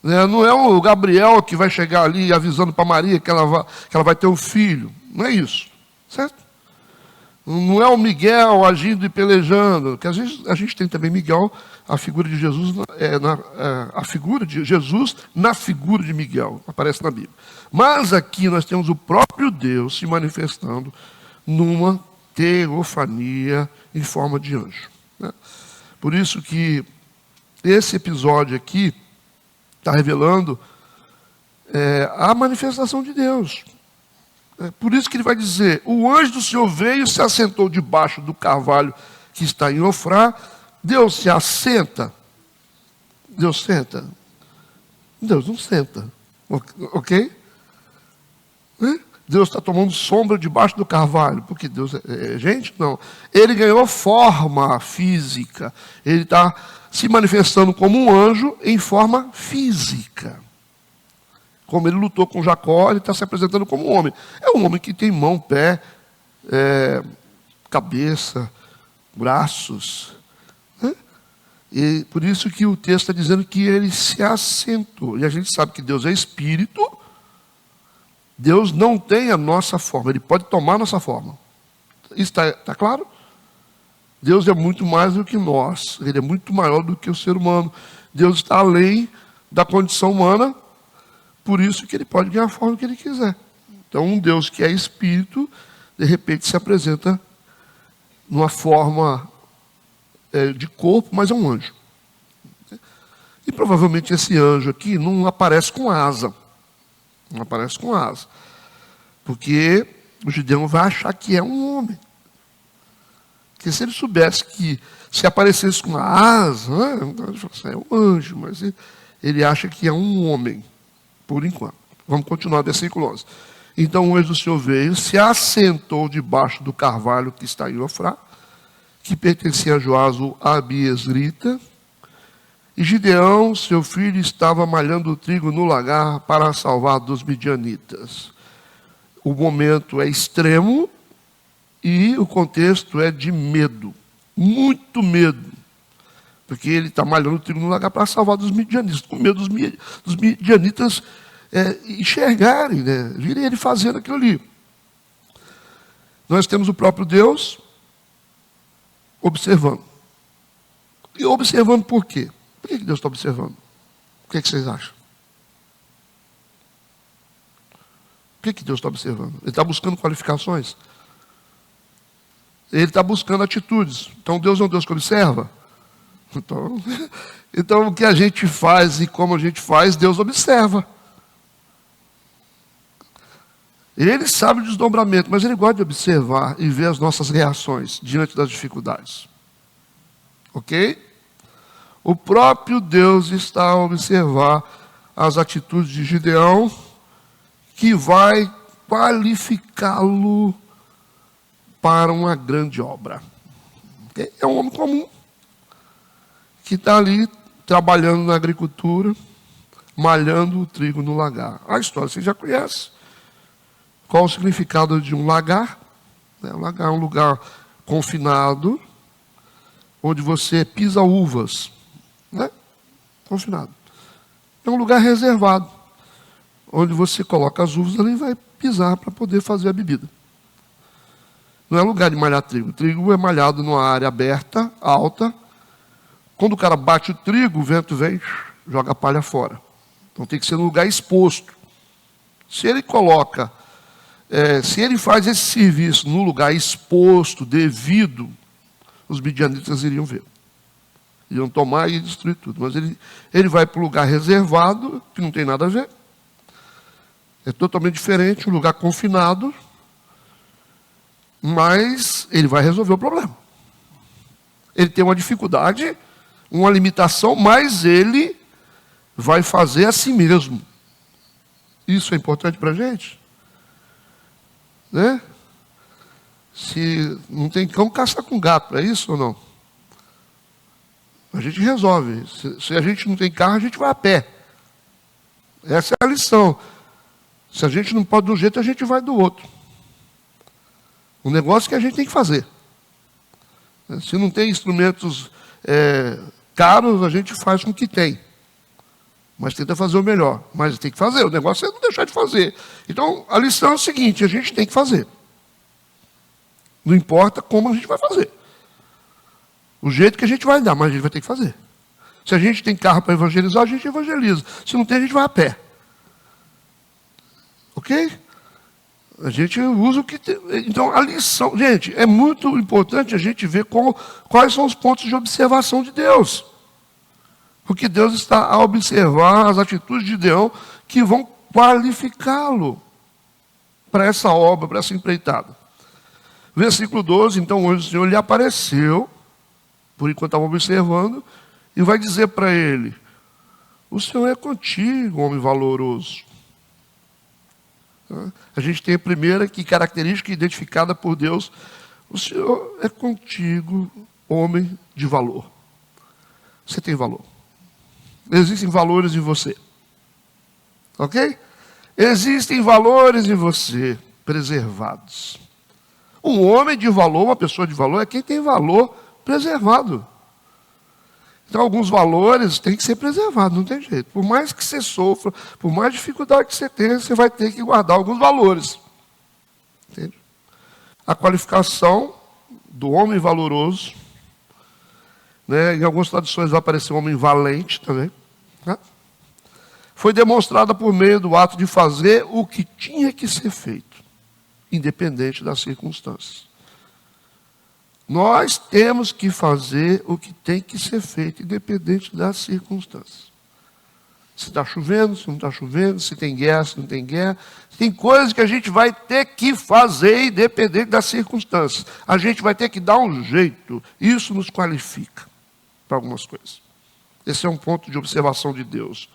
Não é o Gabriel que vai chegar ali avisando para Maria que ela vai ter um filho. Não é isso. Certo? Não é o Miguel agindo e pelejando. Porque às vezes a gente tem também Miguel, a figura de Jesus, a figura de Jesus na figura de Miguel. Aparece na Bíblia. Mas aqui nós temos o próprio Deus se manifestando numa teofania em forma de anjo. Por isso que esse episódio aqui está revelando a manifestação de Deus. Por isso que ele vai dizer, o anjo do Senhor veio e se assentou debaixo do carvalho que está em Ofrá. Deus se assenta. Deus senta. Deus não senta. Ok? Deus está tomando sombra debaixo do carvalho, porque Deus é gente? Não. Ele ganhou forma física. Ele está se manifestando como um anjo em forma física. Como ele lutou com Jacó, ele está se apresentando como um homem. É um homem que tem mão, pé, cabeça, braços. Né? E por isso que o texto está dizendo que ele se assentou. E a gente sabe que Deus é espírito. Deus não tem a nossa forma. Ele pode tomar a nossa forma. Isso está claro? Deus é muito mais do que nós. Ele é muito maior do que o ser humano. Deus está além da condição humana. Por isso que ele pode ganhar a forma que ele quiser. Então, um Deus que é espírito, de repente se apresenta numa forma de corpo, mas é um anjo. E provavelmente esse anjo aqui não aparece com asa. Não aparece com asa. Porque o judeu vai achar que é um homem. Porque se ele soubesse que se aparecesse com asa, ele fala assim, é um anjo, mas ele acha que é um homem. Por enquanto. Vamos continuar, versículo 11. Então o anjo do Senhor veio, se assentou debaixo do carvalho que está em Ofrá, que pertencia a Joás o Abiesrita, e Gideão, seu filho, estava malhando o trigo no lagar para salvar dos midianitas. O momento é extremo e o contexto é de medo, muito medo. Porque ele está malhando o trigo no lagar para salvar dos midianitas, com medo dos midianitas enxergarem, né? Virem ele fazendo aquilo ali. Nós temos o próprio Deus observando. E observando por quê? Por que Deus está observando? O que vocês acham? Por que Deus está observando? Ele está buscando qualificações? Ele está buscando atitudes. Então Deus é um Deus que observa? Então o que a gente faz e como a gente faz, Deus observa. Ele sabe o desdobramento, mas ele gosta de observar e ver as nossas reações diante das dificuldades. Ok? O próprio Deus está a observar as atitudes de Gideão, que vai qualificá-lo para uma grande obra. Okay? É um homem comum, que está ali trabalhando na agricultura, malhando o trigo no lagar. A história você já conhece. Qual o significado de um lagar? Um lagar é um lugar confinado, onde você pisa uvas. Né? Confinado. É um lugar reservado, onde você coloca as uvas ali e vai pisar para poder fazer a bebida. Não é lugar de malhar trigo. O trigo é malhado numa área aberta, alta. Quando o cara bate o trigo, o vento vem, joga a palha fora. Então tem que ser num lugar exposto. Se ele coloca, se ele faz esse serviço no lugar exposto, devido, os midianitas iriam ver. Iriam tomar e destruir tudo. Mas ele vai para o lugar reservado, que não tem nada a ver. É totalmente diferente, um lugar confinado. Mas ele vai resolver o problema. Ele tem uma dificuldade, uma limitação, mas ele vai fazer a si mesmo. Isso é importante para a gente? Né? Se não tem cão, caça com gato, é isso ou não? A gente resolve. Se a gente não tem carro, a gente vai a pé. Essa é a lição. Se a gente não pode de um jeito, a gente vai do outro. Um negócio que a gente tem que fazer. Se não tem instrumentos caros, a gente faz com o que tem. Mas tenta fazer o melhor. Mas tem que fazer. O negócio é não deixar de fazer. Então, a lição é o seguinte, a gente tem que fazer. Não importa como a gente vai fazer. O jeito que a gente vai dar, mas a gente vai ter que fazer. Se a gente tem carro para evangelizar, a gente evangeliza. Se não tem, a gente vai a pé. Ok? A gente usa o que tem. Então, a lição... Gente, é muito importante a gente ver quais são os pontos de observação de Deus. Porque Deus está a observar as atitudes de Gideão que vão qualificá-lo para essa obra, para essa empreitada. Versículo 12, então o anjo do Senhor lhe apareceu, por enquanto estava observando, e vai dizer para ele: o Senhor é contigo, homem valoroso. A gente tem a primeira característica identificada por Deus: o Senhor é contigo, homem de valor. Você tem valor. Existem valores em você. Ok? Existem valores em você, preservados. Um homem de valor, uma pessoa de valor, é quem tem valor preservado. Então, alguns valores têm que ser preservados, não tem jeito. Por mais que você sofra, por mais dificuldade que você tenha, você vai ter que guardar alguns valores. Entende? A qualificação do homem valoroso, né? Em algumas traduções vai aparecer um homem valente também, né? Foi demonstrada por meio do ato de fazer o que tinha que ser feito, independente das circunstâncias. Nós temos que fazer o que tem que ser feito, independente das circunstâncias. Se está chovendo, se não está chovendo, se tem guerra, se não tem guerra. Tem coisas que a gente vai ter que fazer, independente das circunstâncias. A gente vai ter que dar um jeito. Isso nos qualifica para algumas coisas. Esse é um ponto de observação de Deus.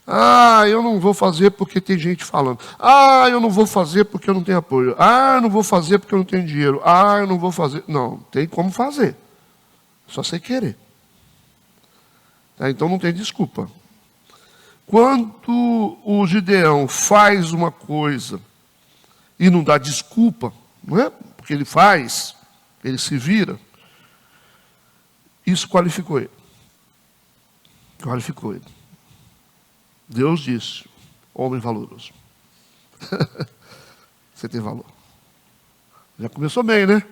Ah, eu não vou fazer porque tem gente falando. Ah, eu não vou fazer porque eu não tenho apoio. Ah, eu não vou fazer porque eu não tenho dinheiro. Ah, eu não vou fazer. Não, tem como fazer. Só você querer. Tá? Então não tem desculpa. Quando o Gideão faz uma coisa e não dá desculpa, não é? Porque ele faz, ele se vira, isso qualificou ele. Qualificou ele. Deus disse: homem valoroso. Você tem valor. Já começou bem, né?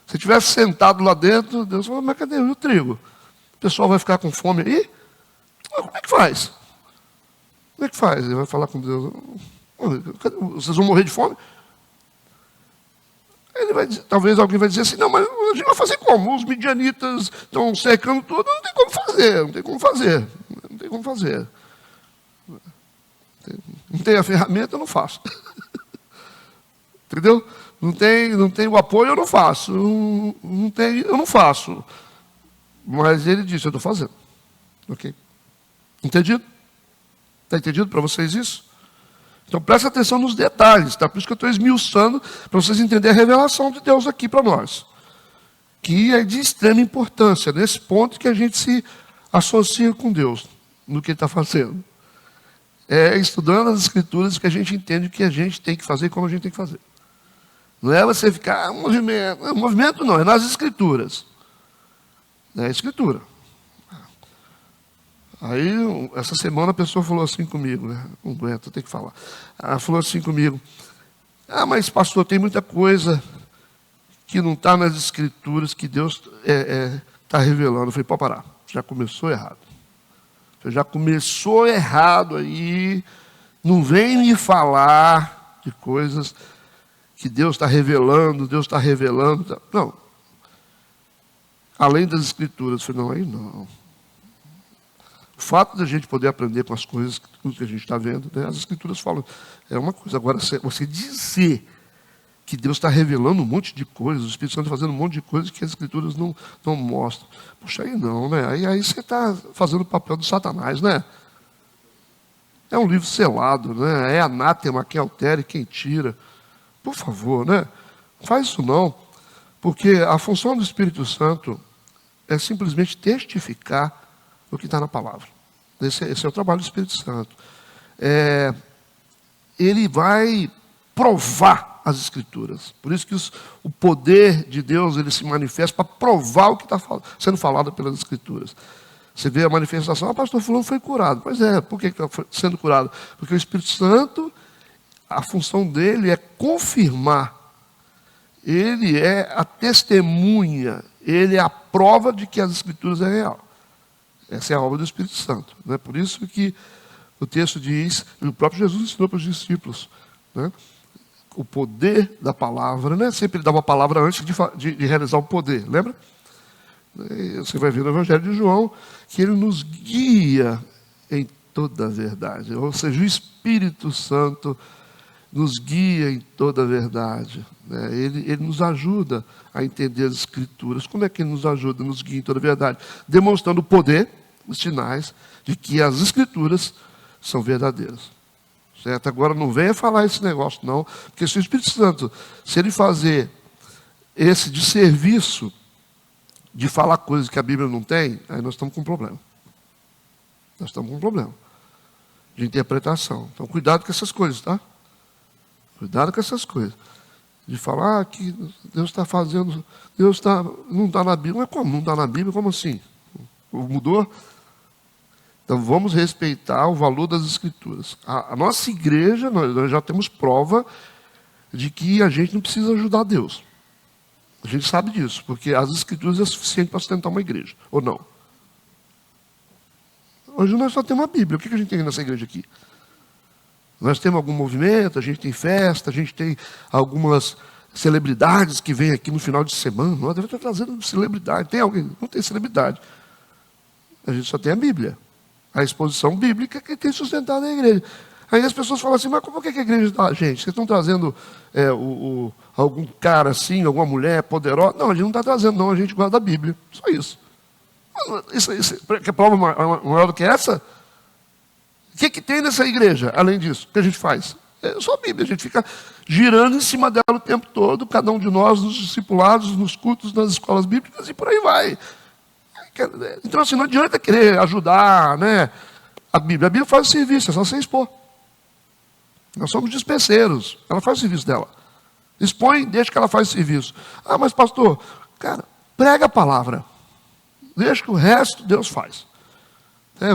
Se tivesse sentado lá dentro, Deus falou: mas cadê o trigo? O pessoal vai ficar com fome aí? Como é que faz? Como é que faz? Ele vai falar com Deus: vocês vão morrer de fome? Ele vai dizer, talvez alguém vai dizer assim: não, mas a gente vai fazer como? Os midianitas estão cercando tudo, não tem como fazer, não tem como fazer, não tem como fazer. Não tem a ferramenta, eu não faço. Entendeu? Não tem o apoio, eu não faço. Não tem, eu não faço. Mas ele disse: eu estou fazendo. Ok? Entendido? Está entendido para vocês isso? Então presta atenção nos detalhes, tá? Por isso que eu estou esmiuçando, para vocês entenderem a revelação de Deus aqui para nós. Que é de extrema importância, nesse ponto que a gente se associa com Deus, no que Ele está fazendo. É estudando as Escrituras que a gente entende o que a gente tem que fazer e como a gente tem que fazer. Não é você ficar, movimento. Movimento não, é nas Escrituras. É a Escritura. Aí, essa semana a pessoa falou assim comigo, né? Não aguento, eu tenho que falar. Ela falou assim comigo: ah, mas pastor, tem muita coisa que não está nas Escrituras que Deus está revelando. Eu falei: pode parar, já começou errado. Já começou errado aí, não vem me falar de coisas que Deus está revelando, Não. Além das Escrituras, eu falei: não, aí não. O fato da gente poder aprender com as coisas que a gente está vendo, né? As Escrituras falam, é uma coisa. Agora, você dizer que Deus está revelando um monte de coisas, o Espírito Santo fazendo um monte de coisas que as Escrituras não mostram. Puxa, aí não, né? Aí você está fazendo o papel do Satanás, né? É um livro selado, né? É anátema quem altera e quem tira. Por favor, né? Não faz isso não. Porque a função do Espírito Santo é simplesmente testificar o que está na palavra. Esse é o trabalho do Espírito Santo. Ele vai provar as Escrituras. Por isso que o poder de Deus ele se manifesta para provar o que está sendo falado pelas Escrituras. Você vê a manifestação: ah, pastor fulano foi curado. Pois é, por que está sendo curado? Porque o Espírito Santo, a função dele é confirmar. Ele é a testemunha, ele é a prova de que as Escrituras é real. Essa é a obra do Espírito Santo. Né? Por isso que o texto diz, o próprio Jesus ensinou para os discípulos, né? O poder da palavra, né? Sempre ele dava a palavra antes de realizar o poder, lembra? Você vai ver no Evangelho de João que ele nos guia em toda a verdade. Ou seja, o Espírito Santo nos guia em toda a verdade. Né? Ele nos ajuda a entender as Escrituras. Como é que ele nos ajuda, nos guia em toda a verdade? Demonstrando o poder, os sinais de que as Escrituras são verdadeiras. Certo? Agora não venha falar esse negócio não, porque se o Espírito Santo, se ele fazer esse de serviço, de falar coisas que a Bíblia não tem, aí nós estamos com um problema. Nós estamos com um problema de interpretação. Então cuidado com essas coisas, tá? Cuidado com essas coisas. De falar que Deus está fazendo, não está na Bíblia. Mas como não está na Bíblia? Como assim? Mudou? Então vamos respeitar o valor das Escrituras. A nossa igreja, nós já temos prova de que a gente não precisa ajudar Deus. A gente sabe disso, porque as Escrituras é suficiente para sustentar uma igreja, ou não? Hoje nós só temos a Bíblia. O que a gente tem nessa igreja aqui? Nós temos algum movimento, a gente tem festa, a gente tem algumas celebridades que vêm aqui no final de semana. Nós devemos estar trazendo celebridade. Tem alguém? Não tem celebridade. A gente só tem a Bíblia. A exposição bíblica que tem sustentado a igreja. Aí as pessoas falam assim, mas por que a igreja está... Gente, vocês estão trazendo algum cara assim, alguma mulher poderosa? Não, a gente não está trazendo, não. A gente guarda a Bíblia. Só isso. Isso que prova maior do que essa? O que tem nessa igreja, além disso? O que a gente faz? É só a Bíblia. A gente fica girando em cima dela o tempo todo, cada um de nós, nos discipulados, nos cultos, nas escolas bíblicas, e por aí vai. Então, assim, não adianta querer ajudar, né? A Bíblia faz o serviço, é só você expor. Nós somos dispenseiros, ela faz o serviço dela. Expõe, deixa que ela faz o serviço. Ah, mas pastor, cara, prega a palavra. Deixa que o resto Deus faz.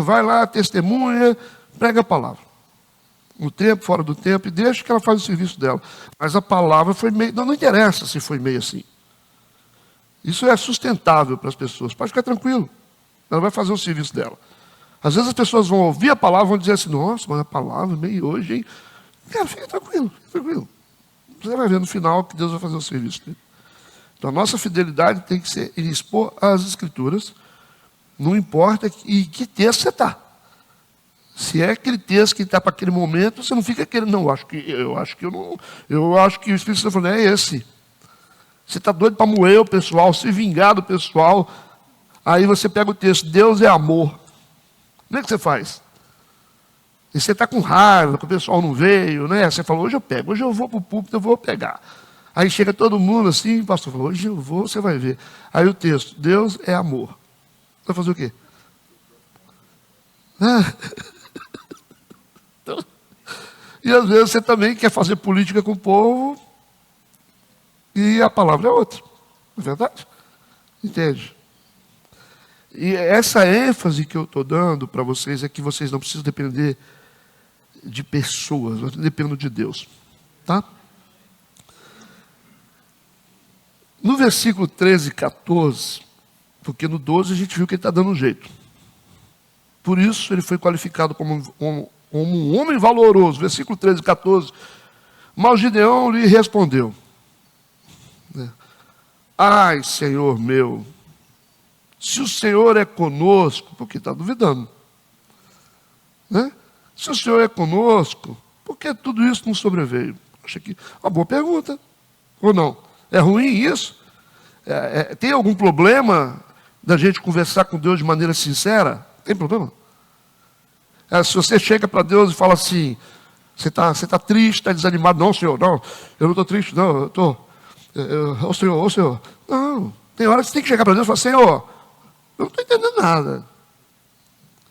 Vai lá, testemunha, prega a palavra. No tempo, fora do tempo, e deixa que ela faz o serviço dela. Mas a palavra foi meio... Não interessa se foi meio assim. Isso é sustentável para as pessoas. Pode ficar tranquilo. Ela vai fazer o serviço dela. Às vezes as pessoas vão ouvir a palavra e vão dizer assim, nossa, mas a palavra meio hoje, hein? Cara, fica tranquilo, fica tranquilo. Você vai ver no final que Deus vai fazer o serviço dele. Então a nossa fidelidade tem que ser em expor as Escrituras, não importa em que texto você está. Se é aquele texto que está para aquele momento, você não fica querendo, não, eu acho que o Espírito Santo falou, é esse. Você está doido para moer o pessoal, se vingar do pessoal. Aí você pega o texto, Deus é amor. Como é que você faz? E você está com raiva, que o pessoal não veio, né? Você falou, hoje eu pego, hoje eu vou para o púlpito, eu vou pegar. Aí chega todo mundo assim, o pastor falou, hoje eu vou, você vai ver. Aí o texto, Deus é amor. Vai fazer o quê? Então, e às vezes você também quer fazer política com o povo, e a palavra é outra. Não é verdade? Entende? E essa ênfase que eu estou dando para vocês é que vocês não precisam depender de pessoas, mas dependem de Deus. Tá? No versículo 13 e 14, porque no 12 a gente viu que ele está dando um jeito. Por isso ele foi qualificado como um homem valoroso. Versículo 13 e 14. Mas Gideão lhe respondeu, ai, Senhor meu, se o Senhor é conosco, porque está duvidando, né? Se o Senhor é conosco, por que tudo isso não sobreveio? Acho que uma boa pergunta, ou não? É ruim isso? Tem algum problema da gente conversar com Deus de maneira sincera? Tem problema? Se você chega para Deus e fala assim, você tá triste, está desanimado, não, Senhor, não, eu não estou triste, não, eu estou... Ô Senhor, não, tem hora que você tem que chegar para Deus e falar, Senhor, eu não estou entendendo nada. Não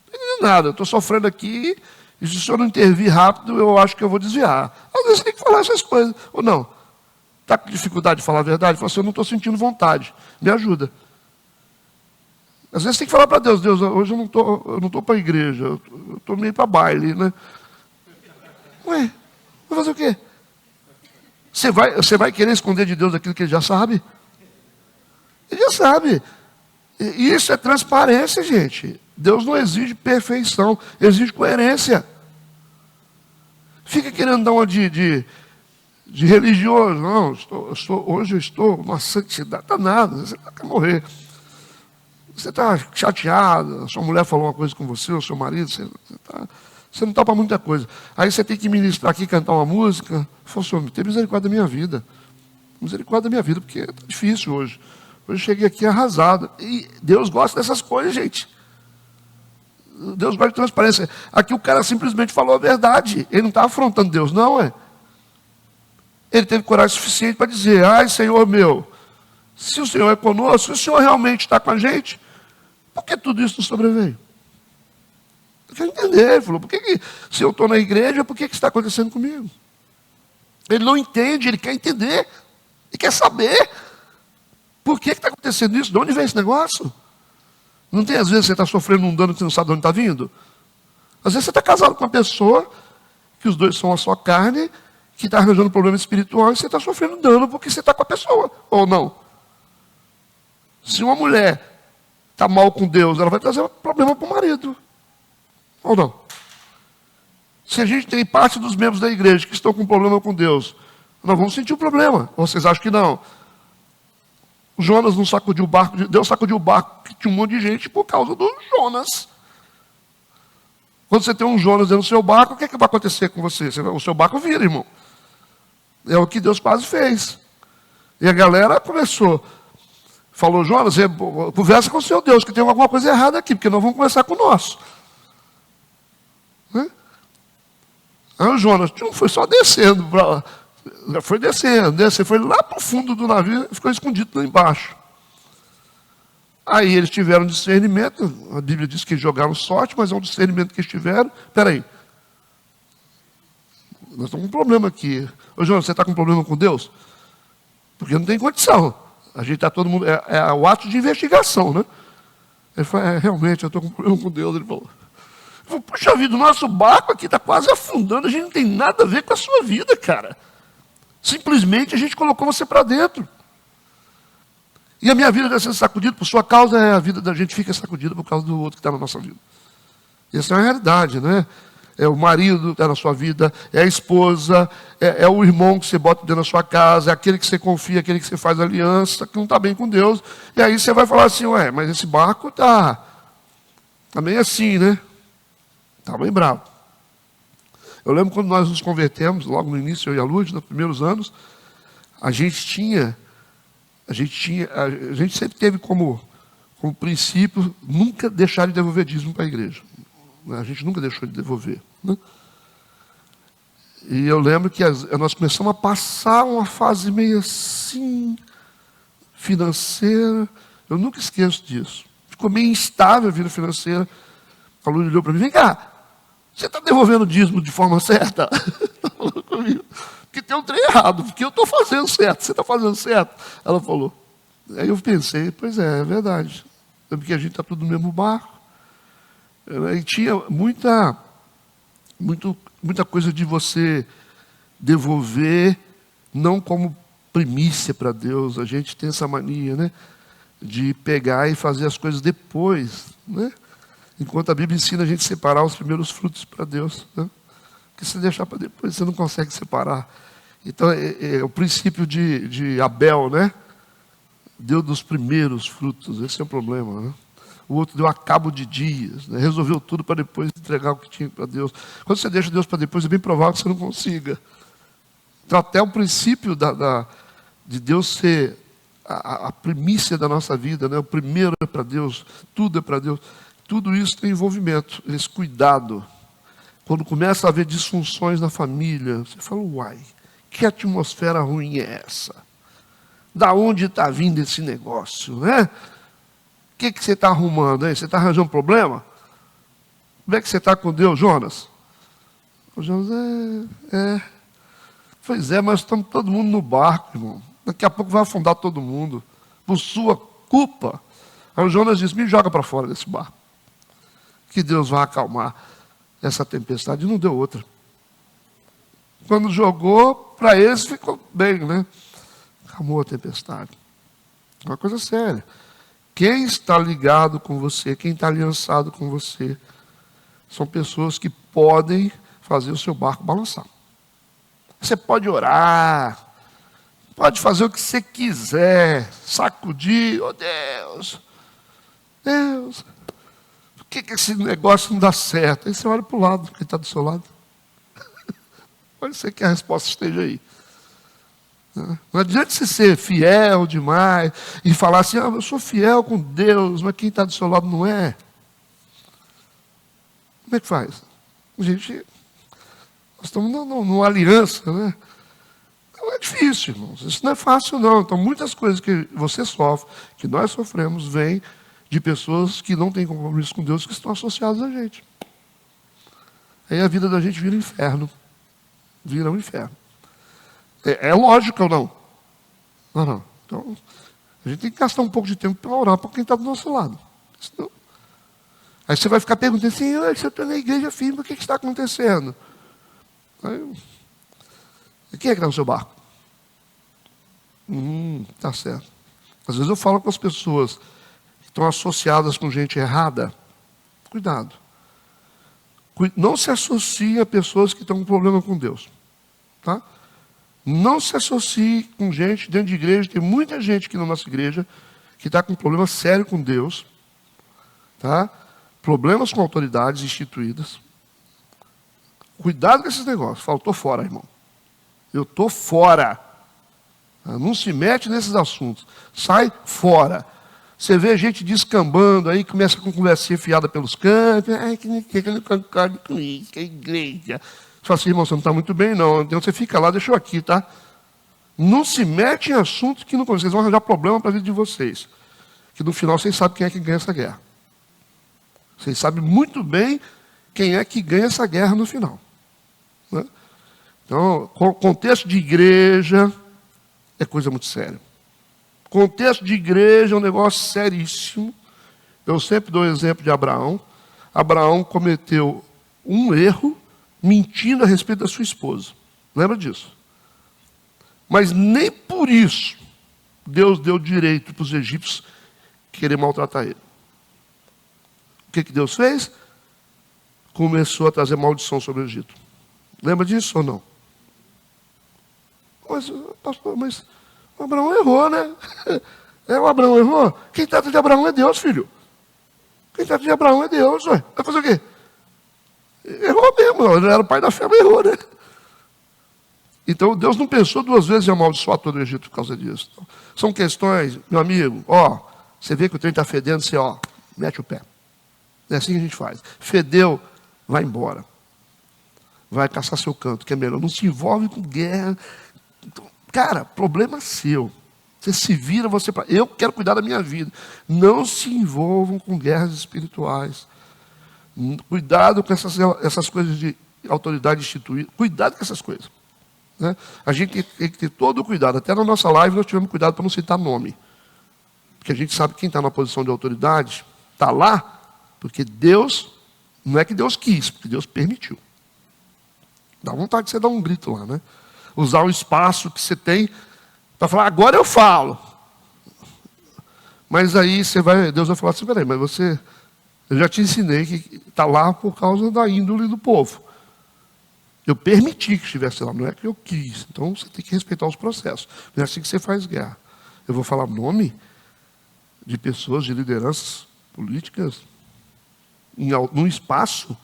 estou entendendo nada, eu estou sofrendo aqui, e se o Senhor não intervir rápido, eu acho que eu vou desviar. Às vezes você tem que falar essas coisas, ou não. Está com dificuldade de falar a verdade? Fala assim, eu não estou sentindo vontade, me ajuda. Às vezes você tem que falar para Deus, Deus, hoje eu não estou para a igreja, eu estou meio para baile, né? Ué, vai fazer o quê? Você vai querer esconder de Deus aquilo que Ele já sabe? Ele já sabe. E isso é transparência, gente. Deus não exige perfeição, exige coerência. Fica querendo dar uma de religioso. Não, hoje eu estou uma santidade. Está nada, você quer morrer. Você está chateado, sua mulher falou uma coisa com você, ou seu marido, você não está para muita coisa. Aí você tem que ministrar aqui, cantar uma música. Fala, Senhor, tem misericórdia da minha vida. Misericórdia da minha vida, porque está difícil hoje. Hoje eu cheguei aqui arrasado. E Deus gosta dessas coisas, gente. Deus gosta de transparência. Aqui o cara simplesmente falou a verdade. Ele não está afrontando Deus, não é? Ele teve coragem suficiente para dizer, ai, Senhor meu, se o Senhor é conosco, se o Senhor realmente está com a gente, por que tudo isso nos sobreveio? Eu quero entender. Ele falou, por que se eu estou na igreja, por que isso está acontecendo comigo? Ele não entende, ele quer entender. Ele quer saber. Por que está acontecendo isso? De onde vem esse negócio? Não tem, às vezes, você está sofrendo um dano que você não sabe de onde está vindo? Às vezes você está casado com uma pessoa, que os dois são a sua carne, que está arranjando problema espiritual, e você está sofrendo dano porque você está com a pessoa, ou não? Se uma mulher está mal com Deus, ela vai trazer um problema para o marido, ou não? Se a gente tem parte dos membros da igreja que estão com problema com Deus, nós vamos sentir o problema. Ou vocês acham que não? O Jonas não sacudiu o barco, Deus sacudiu o barco, que tinha um monte de gente por causa do Jonas. Quando você tem um Jonas dentro do seu barco, o que, é que vai acontecer com você? O seu barco vira, irmão. É o que Deus quase fez. E a galera começou. Falou, Jonas, conversa com o seu Deus, que tem alguma coisa errada aqui, porque nós vamos conversar com o nosso. Né? Aí o Jonas foi só descendo para lá. Foi descendo, foi lá para o fundo do navio e ficou escondido lá embaixo. Aí eles tiveram discernimento, a Bíblia diz que jogaram sorte, mas é um discernimento que eles tiveram. Espera aí, nós estamos com um problema aqui. Ô João, você está com um problema com Deus? Porque não tem condição. A gente está todo mundo, é o ato de investigação, né? Ele falou, realmente, eu estou com um problema com Deus. Ele falou, puxa vida, o nosso barco aqui está quase afundando, a gente não tem nada a ver com a sua vida, cara. Simplesmente a gente colocou você para dentro. E a minha vida está sendo sacudida por sua causa, a vida da gente fica sacudida por causa do outro que está na nossa vida. Essa é a realidade, né? É o marido que está na sua vida, é a esposa, é o irmão que você bota dentro da sua casa, é aquele que você confia, aquele que você faz aliança, que não está bem com Deus. E aí você vai falar assim, ué, mas esse barco está meio assim, né? Está bem bravo. Eu lembro quando nós nos convertemos, logo no início, eu e a Lourdes, nos primeiros anos, a gente sempre teve como princípio nunca deixar de devolver dízimo para a igreja. A gente nunca deixou de devolver. Né? E eu lembro que nós começamos a passar uma fase meio assim, financeira. Eu nunca esqueço disso. Ficou meio instável a vida financeira. A Lourdes olhou para mim, vem cá, você está devolvendo o dízimo de forma certa? Falou comigo. Porque tem um trem errado, porque eu estou fazendo certo, você está fazendo certo. Ela falou. Aí eu pensei, pois é verdade. Porque a gente está tudo no mesmo barco. E tinha muita coisa de você devolver, não como primícia para Deus. A gente tem essa mania, né? De pegar e fazer as coisas depois, né? Enquanto a Bíblia ensina a gente a separar os primeiros frutos para Deus, né? Porque se deixar para depois, você não consegue separar. Então, é o princípio de Abel, né? Deu dos primeiros frutos, esse é o problema, né? O outro deu a cabo de dias, né? Resolveu tudo para depois entregar o que tinha para Deus. Quando você deixa Deus para depois, é bem provável que você não consiga. Então, até o princípio de Deus ser a primícia da nossa vida, né? O primeiro é para Deus, tudo é para Deus. Tudo isso tem envolvimento, esse cuidado. Quando começa a haver disfunções na família, você fala, uai, que atmosfera ruim é essa? Da onde está vindo esse negócio, né? O que você está arrumando aí? Você está arranjando problema? Como é que você está com Deus, Jonas? O Jonas, Pois é, mas estamos todo mundo no barco, irmão. Daqui a pouco vai afundar todo mundo. Por sua culpa. Aí o Jonas disse, me joga para fora desse barco. Que Deus vai acalmar essa tempestade. E não deu outra. Quando jogou, para eles ficou bem, né? Acalmou a tempestade. Uma coisa séria. Quem está ligado com você, quem está aliançado com você, são pessoas que podem fazer o seu barco balançar. Você pode orar, pode fazer o que você quiser, sacudir, oh Deus. Deus, por que esse negócio não dá certo? Aí você olha para o lado, quem está do seu lado. Pode ser que a resposta esteja aí. Não adianta você ser fiel demais e falar assim, eu sou fiel com Deus, mas quem está do seu lado não é. Como é que faz? Gente, nós estamos numa aliança, né? Não é difícil, irmãos. Isso não é fácil, não. Então, muitas coisas que você sofre, que nós sofremos, vêm de pessoas que não têm compromisso com Deus, que estão associadas a gente. Aí a vida da gente vira inferno. Vira um inferno. É lógico ou não? Não. Então, a gente tem que gastar um pouco de tempo para orar para quem está do nosso lado. Senão... Aí você vai ficar perguntando assim, se eu estou na igreja firme, o que está acontecendo? Aí, quem é que está no seu barco? Tá certo. Às vezes eu falo com as pessoas que estão associadas com gente errada. Cuidado. Não se associe a pessoas que estão com problema com Deus. Tá? Não se associe com gente dentro de igreja. Tem muita gente aqui na nossa igreja que está com problema sério com Deus. Tá? Problemas com autoridades instituídas. Cuidado com esses negócios. Fala, estou fora, irmão. Eu estou fora. Não se mete nesses assuntos. Sai fora. Você vê gente descambando aí, começa com conversinha fiada pelos cantos. Que eu não concordo com isso, que é igreja. Você fala assim, irmão, você não está muito bem, não. Então você fica lá, deixa eu aqui, tá? Não se mete em assuntos que não conhecem. Vocês vão arranjar problema para a vida de vocês. Que no final vocês sabem quem é que ganha essa guerra. Vocês sabem muito bem quem é que ganha essa guerra no final. Né? Então, contexto de igreja é coisa muito séria. Contexto de igreja é um negócio seríssimo. Eu sempre dou o exemplo de Abraão. Abraão cometeu um erro mentindo a respeito da sua esposa. Lembra disso? Mas nem por isso Deus deu direito para os egípcios querer maltratar ele. O que Deus fez? Começou a trazer maldição sobre o Egito. Lembra disso ou não? Mas, pastor, o Abraão errou, né? O Abraão errou? Quem trata de Abraão é Deus, filho. Quem trata de Abraão é Deus, ué. Vai fazer o quê? Errou mesmo, ele era o pai da fé, mas errou, né? Então, Deus não pensou duas vezes em amaldiçoar todo o Egito por causa disso. Então, são questões, meu amigo, você vê que o trem está fedendo, você, mete o pé. É assim que a gente faz. Fedeu, vai embora. Vai caçar seu canto, que é melhor. Não se envolve com guerra. Então, cara, problema seu. Você se vira, eu quero cuidar da minha vida. Não se envolvam com guerras espirituais. Cuidado com essas coisas de autoridade instituída. Cuidado com essas coisas. Né? A gente tem que ter todo o cuidado. Até na nossa live nós tivemos cuidado para não citar nome. Porque a gente sabe que quem está na posição de autoridade está lá porque Deus, não é que Deus quis, porque Deus permitiu. Dá vontade de você dar um grito lá, né? Usar o espaço que você tem para falar, agora eu falo. Mas aí Deus vai falar assim, peraí, mas eu já te ensinei que está lá por causa da índole do povo. Eu permiti que estivesse lá, não é que eu quis. Então você tem que respeitar os processos. Não é assim que você faz guerra. Eu vou falar nome de pessoas, de lideranças políticas, num espaço,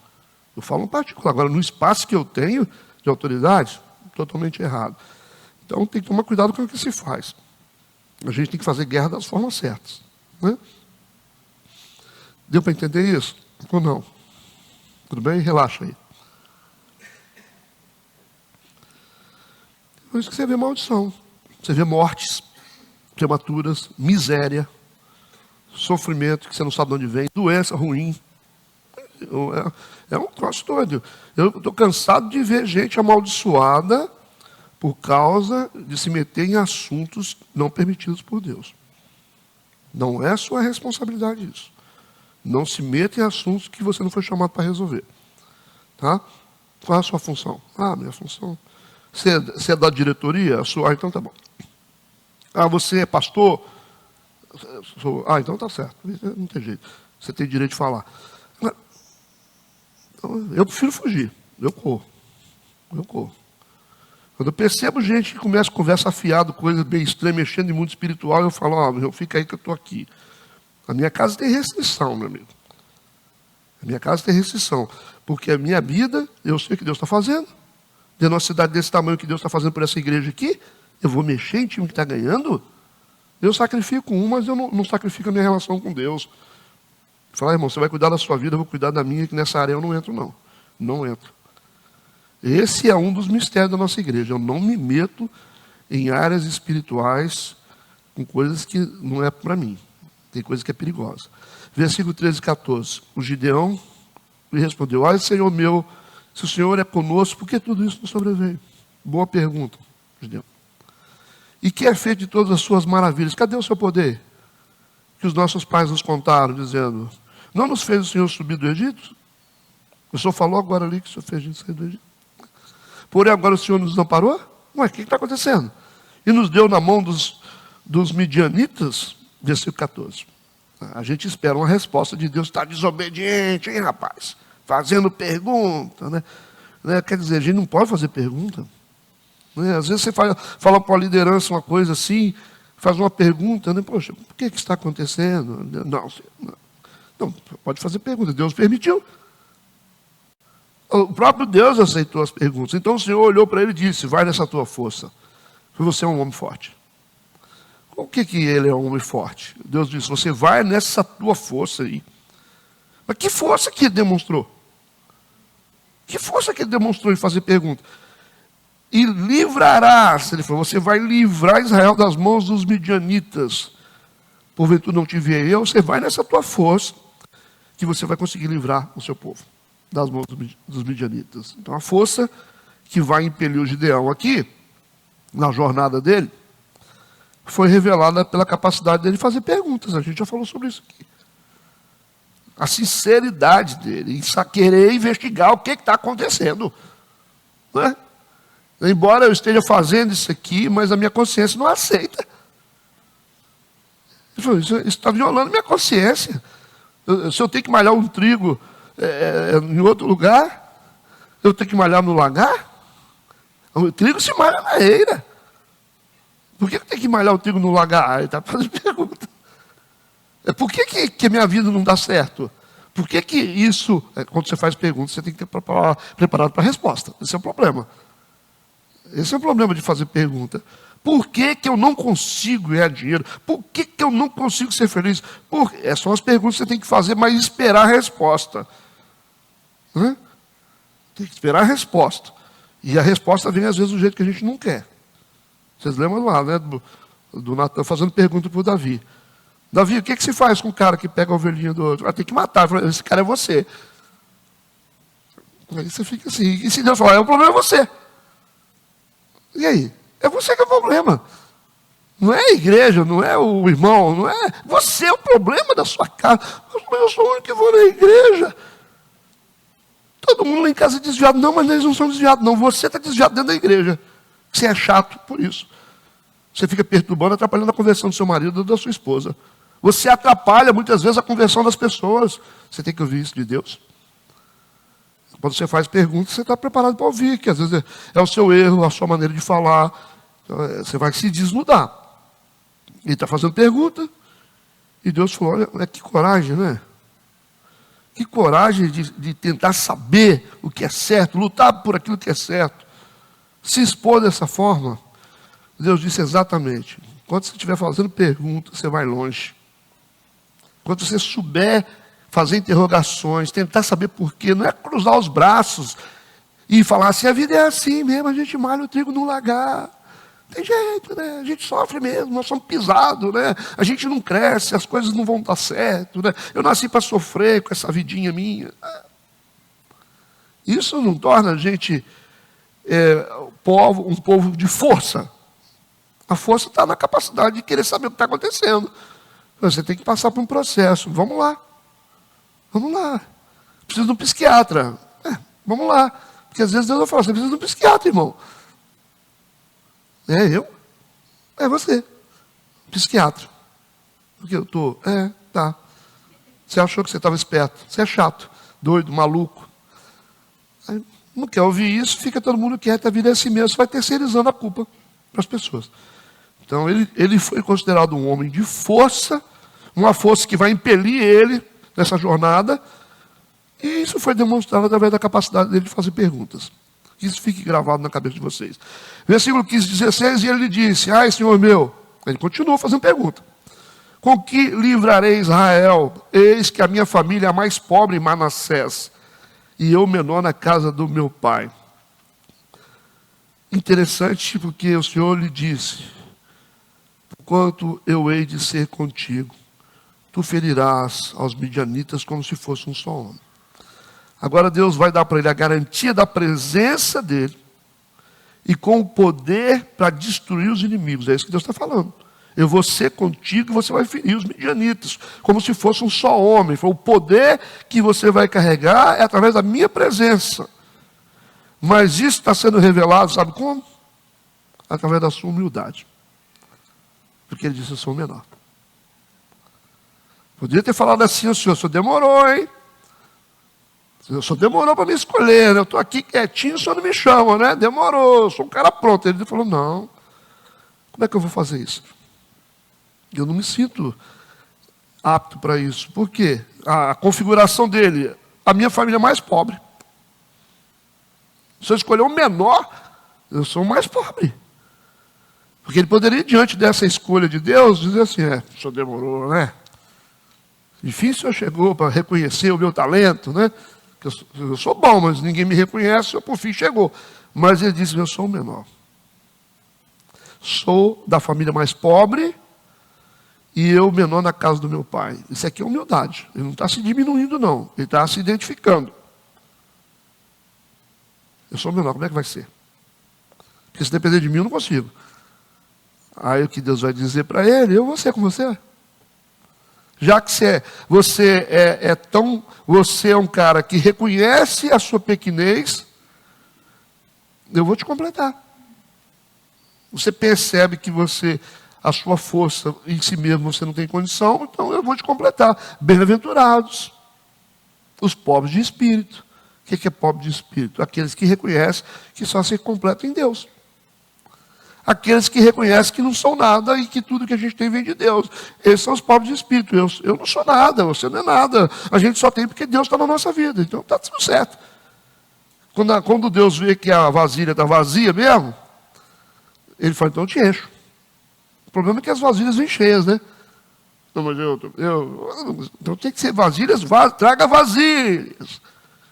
eu falo um particular, agora no espaço que eu tenho de autoridade, totalmente errado. Então tem que tomar cuidado com o que se faz. A gente tem que fazer guerra das formas certas. Né? Deu para entender isso? Ou não? Tudo bem? Relaxa aí. Por isso que você vê maldição. Você vê mortes prematuras, miséria, sofrimento que você não sabe de onde vem, doença ruim. É um troço doido. Eu estou cansado de ver gente amaldiçoada por causa de se meter em assuntos não permitidos por Deus. Não é sua responsabilidade isso. Não se meta em assuntos que você não foi chamado para resolver. Tá? Qual é a sua função? Minha função. Você é da diretoria? Então tá bom. Você é pastor? Então tá certo. Não tem jeito. Você tem direito de falar. Eu prefiro fugir. Eu corro. Quando eu percebo gente que conversa afiado, coisa bem estranha, mexendo em mundo espiritual, eu falo, fica aí que eu estou aqui. A minha casa tem restrição, meu amigo. A minha casa tem restrição. Porque a minha vida, eu sei o que Deus está fazendo. Dentro de uma cidade desse tamanho que Deus está fazendo por essa igreja aqui, eu vou mexer em time que está ganhando? Eu sacrifico mas eu não sacrifico a minha relação com Deus. Falar, irmão, você vai cuidar da sua vida, eu vou cuidar da minha, que nessa área eu não entro, não. Não entro. Esse é um dos mistérios da nossa igreja. Eu não me meto em áreas espirituais com coisas que não é para mim. Tem coisa que é perigosa. Versículo 13 e 14. O Gideão lhe respondeu, olha, Senhor meu, se o Senhor é conosco, por que tudo isso nos sobreveio? Boa pergunta, Gideão. E que é feito de todas as suas maravilhas? Cadê o seu poder? Que os nossos pais nos contaram, dizendo, não nos fez o Senhor subir do Egito? O Senhor falou agora ali que o Senhor fez a gente sair do Egito. Porém, agora o Senhor nos amparou? Ué, o que está acontecendo? E nos deu na mão dos midianitas, versículo 14. A gente espera uma resposta de Deus, está desobediente, hein, rapaz? Fazendo pergunta, né? Quer dizer, a gente não pode fazer pergunta. Né? Às vezes você fala para a liderança uma coisa assim, faz uma pergunta, né? Poxa, por que está acontecendo? Não, pode fazer pergunta, Deus permitiu. O próprio Deus aceitou as perguntas. Então o Senhor olhou para ele e disse, vai nessa tua força, porque você é um homem forte. O que ele é um homem forte? Deus disse, você vai nessa tua força aí. Mas que força que ele demonstrou? Que força que ele demonstrou em fazer pergunta? E livrarás, ele falou, você vai livrar Israel das mãos dos midianitas. Porventura não te enviei eu, você vai nessa tua força, que você vai conseguir livrar o seu povo das mãos dos midianitas. Então a força que vai impelir o Gideão aqui, na jornada dele, foi revelada pela capacidade dele de fazer perguntas. A gente já falou sobre isso aqui. A sinceridade dele, em querer investigar o que está acontecendo. Né? Embora eu esteja fazendo isso aqui, mas a minha consciência não aceita. Ele falou, isso está violando minha consciência. Se eu tenho que malhar um trigo em outro lugar, eu tenho que malhar no lagar? O trigo se malha na eira. Por que eu tenho que malhar o trigo no lagar? Ele está fazendo pergunta. Por que a minha vida não dá certo? Por que isso, quando você faz pergunta, você tem que ter preparado para a resposta? Esse é o problema. Esse é o problema de fazer pergunta. Por que eu não consigo ganhar dinheiro? Por que eu não consigo ser feliz? São as perguntas que você tem que fazer, mas esperar a resposta. Né? Tem que esperar a resposta. E a resposta vem, às vezes, do jeito que a gente não quer. Vocês lembram lá, né? Do Natan fazendo pergunta para o Davi. Davi, o que se faz com o cara que pega a ovelhinha do outro? Tem que matar. Esse cara é você. Aí você fica assim. E se Deus falar, o problema é você. E aí? É você que é o problema. Não é a igreja, não é o irmão, não é... Você é o problema da sua casa. Eu sou o único que vou na igreja. Todo mundo lá em casa é desviado. Não, mas eles não são desviados, não. Você está desviado dentro da igreja. Você é chato por isso. Você fica perturbando, atrapalhando a conversão do seu marido ou da sua esposa. Você atrapalha muitas vezes a conversão das pessoas. Você tem que ouvir isso de Deus. Quando você faz perguntas, você está preparado para ouvir, que às vezes é o seu erro, a sua maneira de falar. Então, você vai se desnudar. Ele está fazendo pergunta, e Deus falou, olha que coragem, né? Que coragem de tentar saber o que é certo, lutar por aquilo que é certo. Se expor dessa forma. Deus disse exatamente, quando você estiver fazendo pergunta, você vai longe. Quando você souber fazer interrogações, tentar saber porquê, não é cruzar os braços e falar assim, a vida é assim mesmo, a gente malha o trigo no lagar. Tem jeito, né? A gente sofre mesmo, nós somos pisados, né? A gente não cresce, as coisas não vão dar certo, né? Eu nasci para sofrer com essa vidinha minha. Isso não torna a gente um povo de força. A força está na capacidade de querer saber o que está acontecendo. Você tem que passar por um processo. Vamos lá. Vamos lá. Preciso de um psiquiatra. Vamos lá. Porque às vezes Deus vai falar, você precisa de um psiquiatra, irmão. É eu? É você. Psiquiatra. Porque eu estou. Tá. Você achou que você estava esperto. Você é chato, doido, maluco. Aí, não quer ouvir isso, fica todo mundo quieto, a vida é assim mesmo. Você vai terceirizando a culpa para as pessoas. Então ele foi considerado um homem de força, uma força que vai impelir ele nessa jornada, e isso foi demonstrado através da capacidade dele de fazer perguntas. Que isso fique gravado na cabeça de vocês. Versículo 15, 16, e ele lhe disse: ai, Senhor meu, ele continuou fazendo pergunta: com que livrarei Israel? Eis que a minha família é a mais pobre em Manassés, e eu menor na casa do meu pai. Interessante, porque o Senhor lhe disse: quanto eu hei de ser contigo, tu ferirás aos midianitas como se fosse um só homem. Agora Deus vai dar para ele a garantia da presença dele, e com o poder para destruir os inimigos. É isso que Deus está falando. Eu vou ser contigo e você vai ferir os midianitas, como se fosse um só homem. O poder que você vai carregar é através da minha presença. Mas isso está sendo revelado, sabe como? Através da sua humildade. Porque ele disse: eu sou o menor. Podia ter falado assim: o senhor demorou, hein? O senhor demorou para me escolher, né? Eu estou aqui quietinho, o senhor não me chama, né? Demorou, eu sou um cara pronto. Ele falou: não, como é que eu vou fazer isso? Eu não me sinto apto para isso. Por quê? A configuração dele, a minha família é mais pobre. Se eu escolher o menor, eu sou o mais pobre. Porque ele poderia, diante dessa escolha de Deus, dizer assim: o senhor demorou, né? Enfim, o senhor chegou para reconhecer o meu talento, né? Eu sou bom, mas ninguém me reconhece, por fim chegou. Mas ele disse: eu sou o menor. Sou da família mais pobre, e eu menor na casa do meu pai. Isso aqui é humildade. Ele não está se diminuindo, não. Ele está se identificando. Eu sou o menor, como é que vai ser? Porque se depender de mim, eu não consigo. Aí o que Deus vai dizer para ele: eu vou ser com você. Já que você é um cara que reconhece a sua pequenez, eu vou te completar. Você percebe que a sua força em si mesmo você não tem condição, então eu vou te completar. Bem-aventurados os pobres de espírito. O que é pobre de espírito? Aqueles que reconhecem que só se completam em Deus. Aqueles que reconhecem que não são nada e que tudo que a gente tem vem de Deus. Esses são os pobres de espírito. Eu não sou nada, você não é nada. A gente só tem porque Deus está na nossa vida. Então está tudo certo. Quando Deus vê que a vasilha está vazia mesmo, ele fala: então eu te encho. O problema é que as vasilhas vêm cheias, né? Não, mas então tem que ser vasilhas, traga vasilhas.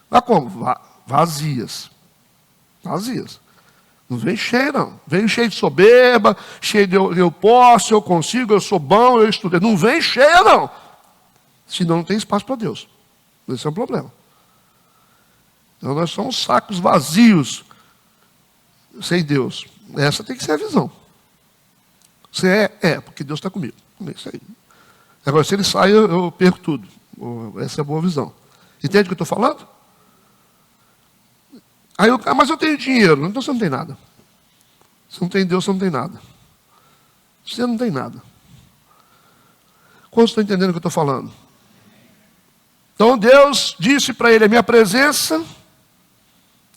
Mas como? Vazias. Vazias. Não vem cheio, não. Vem cheio de soberba, cheio de eu posso, eu consigo, eu sou bom, eu estudei. Não vem cheia, não. Senão não tem espaço para Deus. Esse é o problema. Então nós somos sacos vazios sem Deus. Essa tem que ser a visão. Você porque Deus está comigo. É isso aí. Agora, se ele sai, eu perco tudo. Essa é a boa visão. Entende o que eu estou falando? Aí mas eu tenho dinheiro. Então você não tem nada. Se não tem Deus, você não tem nada. Você não tem nada. Quantos estão entendendo o que eu estou falando? Então Deus disse para ele: a minha presença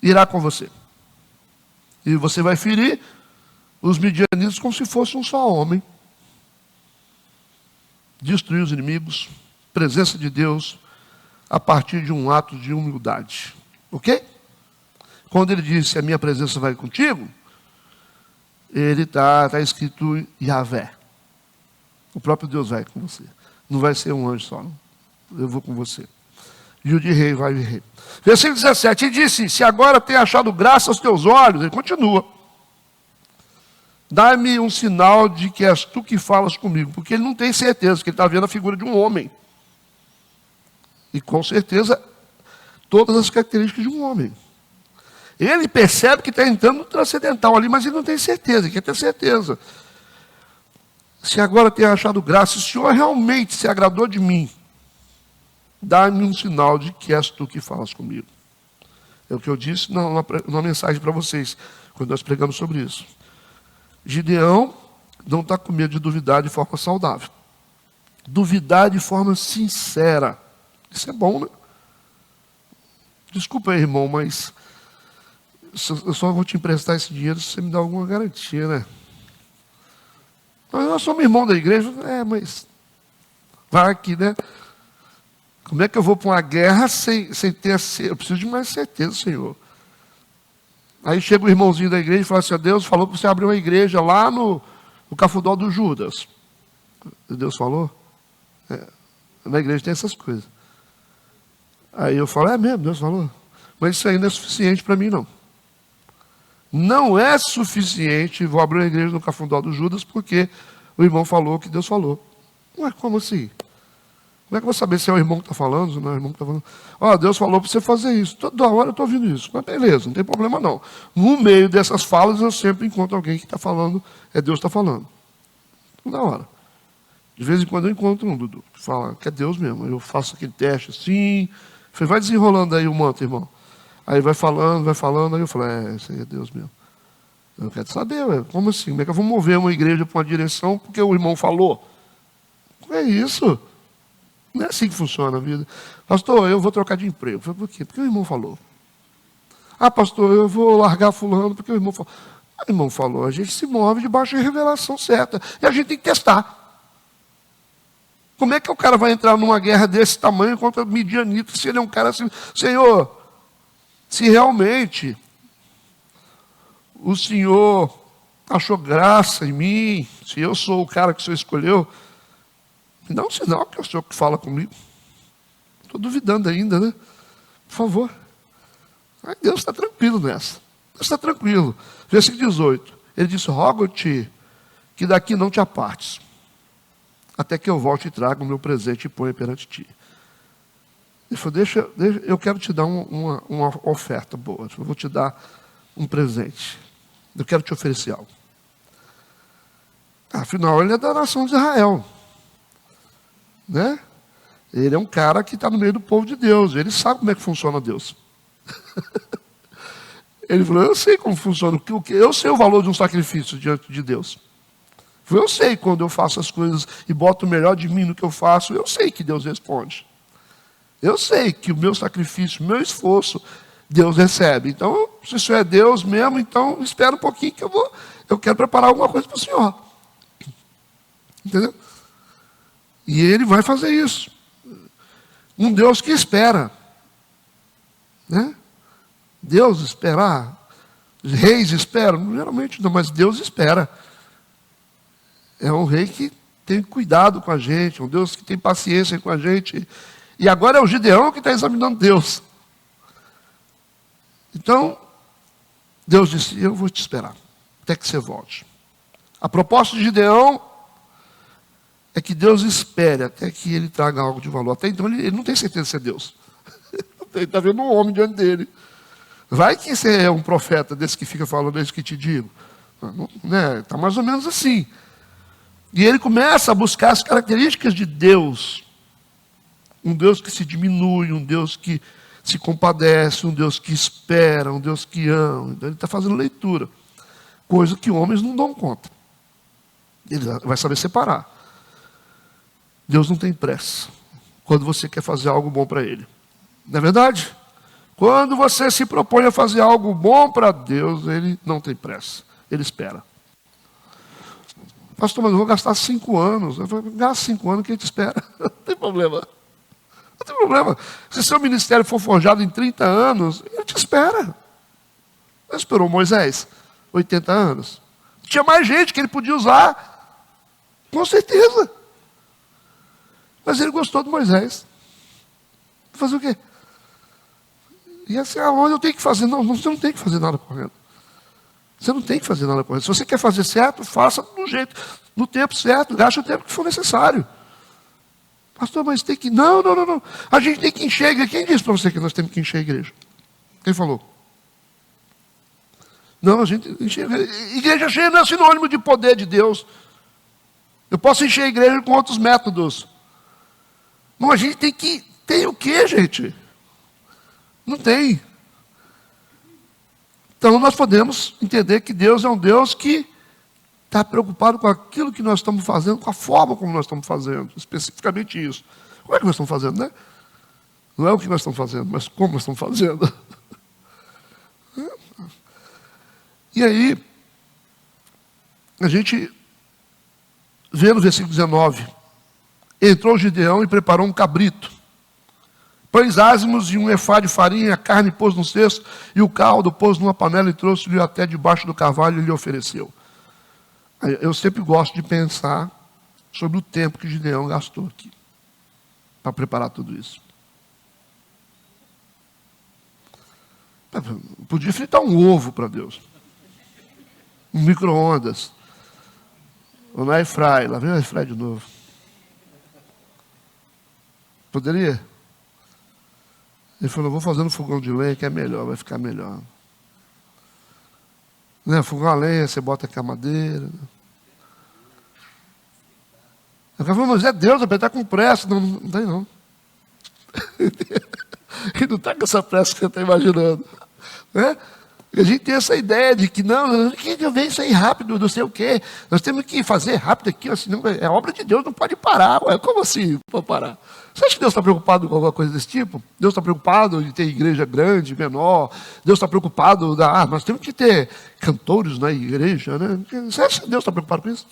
irá com você. E você vai ferir os midianitas como se fosse um só homem. Destruir os inimigos. Presença de Deus a partir de um ato de humildade. Ok? Quando ele disse: a minha presença vai contigo, ele está escrito Yahvé. O próprio Deus vai com você. Não vai ser um anjo só, não. Eu vou com você. E o de rei vai de rei. Versículo 17. E disse: se agora tem achado graça aos teus olhos, ele continua: dá-me um sinal de que és tu que falas comigo. Porque ele não tem certeza, que ele está vendo a figura de um homem. E com certeza, todas as características de um homem. Ele percebe que está entrando no transcendental ali, mas ele não tem certeza, ele quer ter certeza. Se agora tem achado graça, se o Senhor realmente se agradou de mim, dá-me um sinal de que és tu que falas comigo. É o que eu disse numa mensagem para vocês, quando nós pregamos sobre isso. Gideão não está com medo de duvidar de forma saudável. Duvidar de forma sincera. Isso é bom, né? Desculpa aí, irmão, mas eu só vou te emprestar esse dinheiro se você me dá alguma garantia, né? Nós somos irmãos da igreja, mas Vai aqui, né? Como é que eu vou para uma guerra sem ter a certeza? Eu preciso de mais certeza, Senhor. Aí chega o irmãozinho da igreja e fala assim, Deus falou para você abrir uma igreja lá no Cafundó do Judas. Deus falou? Na igreja tem essas coisas. Aí eu falo, é mesmo, Deus falou. Mas isso aí não é suficiente para mim, não. Não é suficiente, vou abrir uma igreja no Cafundó do Judas porque o irmão falou que Deus falou. Ué, como assim? Como é que eu vou saber se é o irmão que está falando, se não é o irmão que está falando? Ó, Deus falou para você fazer isso. Toda hora eu estou ouvindo isso. Mas beleza, não tem problema não. No meio dessas falas eu sempre encontro alguém que está falando, Deus está falando. Toda hora. De vez em quando eu encontro um, Dudu, que fala que é Deus mesmo. Eu faço aquele teste assim, falei, vai desenrolando aí o manto, irmão. Aí vai falando, aí eu falo, isso aí é Deus mesmo. Eu quero saber, como assim? Como é que eu vou mover uma igreja para uma direção porque o irmão falou? É isso. Não é assim que funciona a vida. Pastor, eu vou trocar de emprego. Falei, por quê? Porque o irmão falou. Ah, pastor, eu vou largar fulano porque o irmão falou. O irmão falou, a gente se move debaixo da revelação certa. E a gente tem que testar. Como é que o cara vai entrar numa guerra desse tamanho contra Midianita, se ele é um cara assim? Senhor, se realmente o Senhor achou graça em mim, se eu sou o cara que o Senhor escolheu, me dá um sinal que é o Senhor que fala comigo. Estou duvidando ainda, né? Por favor. Aí Deus está tranquilo nessa. Deus está tranquilo. Versículo 18. Ele disse, rogo-te que daqui não te apartes, até que eu volte e traga o meu presente e ponha perante ti. Ele falou, deixa, eu quero te dar uma oferta boa. Eu vou te dar um presente. Eu quero te oferecer algo. Afinal, ele é da nação de Israel. Né? Ele é um cara que está no meio do povo de Deus. Ele sabe como é que funciona Deus. Ele falou, eu sei como funciona. Eu sei o valor de um sacrifício diante de Deus. Eu sei quando eu faço as coisas e boto o melhor de mim no que eu faço. Eu sei que Deus responde. Eu sei que o meu sacrifício, o meu esforço, Deus recebe. Então, se isso é Deus mesmo, então espera um pouquinho que eu quero preparar alguma coisa para o Senhor. Entendeu? E ele vai fazer isso. Um Deus que espera. Né? Deus esperar. Os reis esperam. Geralmente não, mas Deus espera. É um rei que tem cuidado com a gente. Um Deus que tem paciência com a gente. E agora é o Gideão que está examinando Deus. Então, Deus disse, eu vou te esperar. Até que você volte. A proposta de Gideão é que Deus espere até que ele traga algo de valor. Até então ele não tem certeza de ser Deus. Ele está vendo um homem diante dele. Vai que você é um profeta desse que fica falando isso que te digo. Está mais ou menos assim. E ele começa a buscar as características de Deus. Um Deus que se diminui, um Deus que se compadece, um Deus que espera, um Deus que ama. Então ele está fazendo leitura. Coisa que homens não dão conta. Ele vai saber separar. Deus não tem pressa quando você quer fazer algo bom para Ele. Não é verdade? Quando você se propõe a fazer algo bom para Deus, Ele não tem pressa. Ele espera. Pastor, mas eu vou gastar 5 anos. Eu vou gastar 5 anos que Ele te espera. Não tem problema. Não tem problema. Se seu ministério for forjado em 30 anos, Ele te espera. Ele esperou Moisés 80 anos. Tinha mais gente que Ele podia usar. Com certeza. Mas ele gostou de Moisés. Fazer o quê? E assim, onde eu tenho que fazer? Não, você não tem que fazer nada correndo. Você não tem que fazer nada correndo. Se você quer fazer certo, faça do jeito, no tempo certo, gaste o tempo que for necessário. Pastor, mas tem que... Não. A gente tem que encher a igreja. Quem disse para você que nós temos que encher a igreja? Quem falou? Não, a gente encher a igreja. Igreja cheia não é sinônimo de poder de Deus. Eu posso encher a igreja com outros métodos. Não, a gente tem que... Tem o quê, gente? Não tem. Então nós podemos entender que Deus é um Deus que está preocupado com aquilo que nós estamos fazendo, com a forma como nós estamos fazendo. Especificamente isso. Como é que nós estamos fazendo, né? Não é o que nós estamos fazendo, mas como nós estamos fazendo. E aí, a gente vê no versículo 19... Entrou Gideão e preparou um cabrito, pães ázimos e um efá de farinha, a carne pôs no cesto, e o caldo pôs numa panela e trouxe-lhe até debaixo do carvalho e lhe ofereceu. Eu sempre gosto de pensar sobre o tempo que Gideão gastou aqui para preparar tudo isso. Podia fritar um ovo para Deus. Um micro-ondas. Ou na airfry. Lá vem o airfry de novo. Poderia? Ele falou, vou fazer no fogão de lenha que é melhor, vai ficar melhor. Né? Fogão a lenha, você bota aqui a madeira. Né? Eu falei, mas é Deus, ele está com pressa. Não, não tem não. Ele não está com essa pressa que você está imaginando. Né? A gente tem essa ideia de que não, que eu vejo isso aí rápido, não sei o quê. Nós temos que fazer rápido aqui, assim, não, é obra de Deus, não pode parar. Ué, como assim não pode parar? Você acha que Deus está preocupado com alguma coisa desse tipo? Deus está preocupado de ter igreja grande, menor? Deus está preocupado nós temos que ter cantores na igreja, né? Você acha que Deus está preocupado com isso?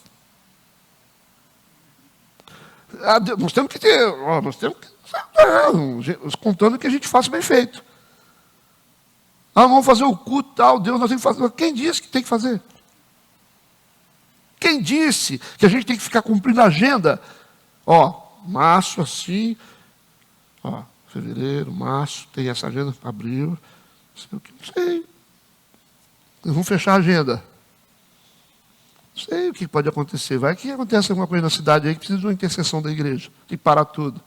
Nós temos que ter, contando que a gente faça bem feito. Vamos fazer o culto tal, Deus, nós temos que fazer. Quem disse que tem que fazer? Quem disse que a gente tem que ficar cumprindo a agenda? Março assim, fevereiro, março, tem essa agenda, abril, não sei. Vamos fechar a agenda. Não sei o que pode acontecer. Vai que acontece alguma coisa na cidade aí que precisa de uma intercessão da igreja. Tem que parar tudo.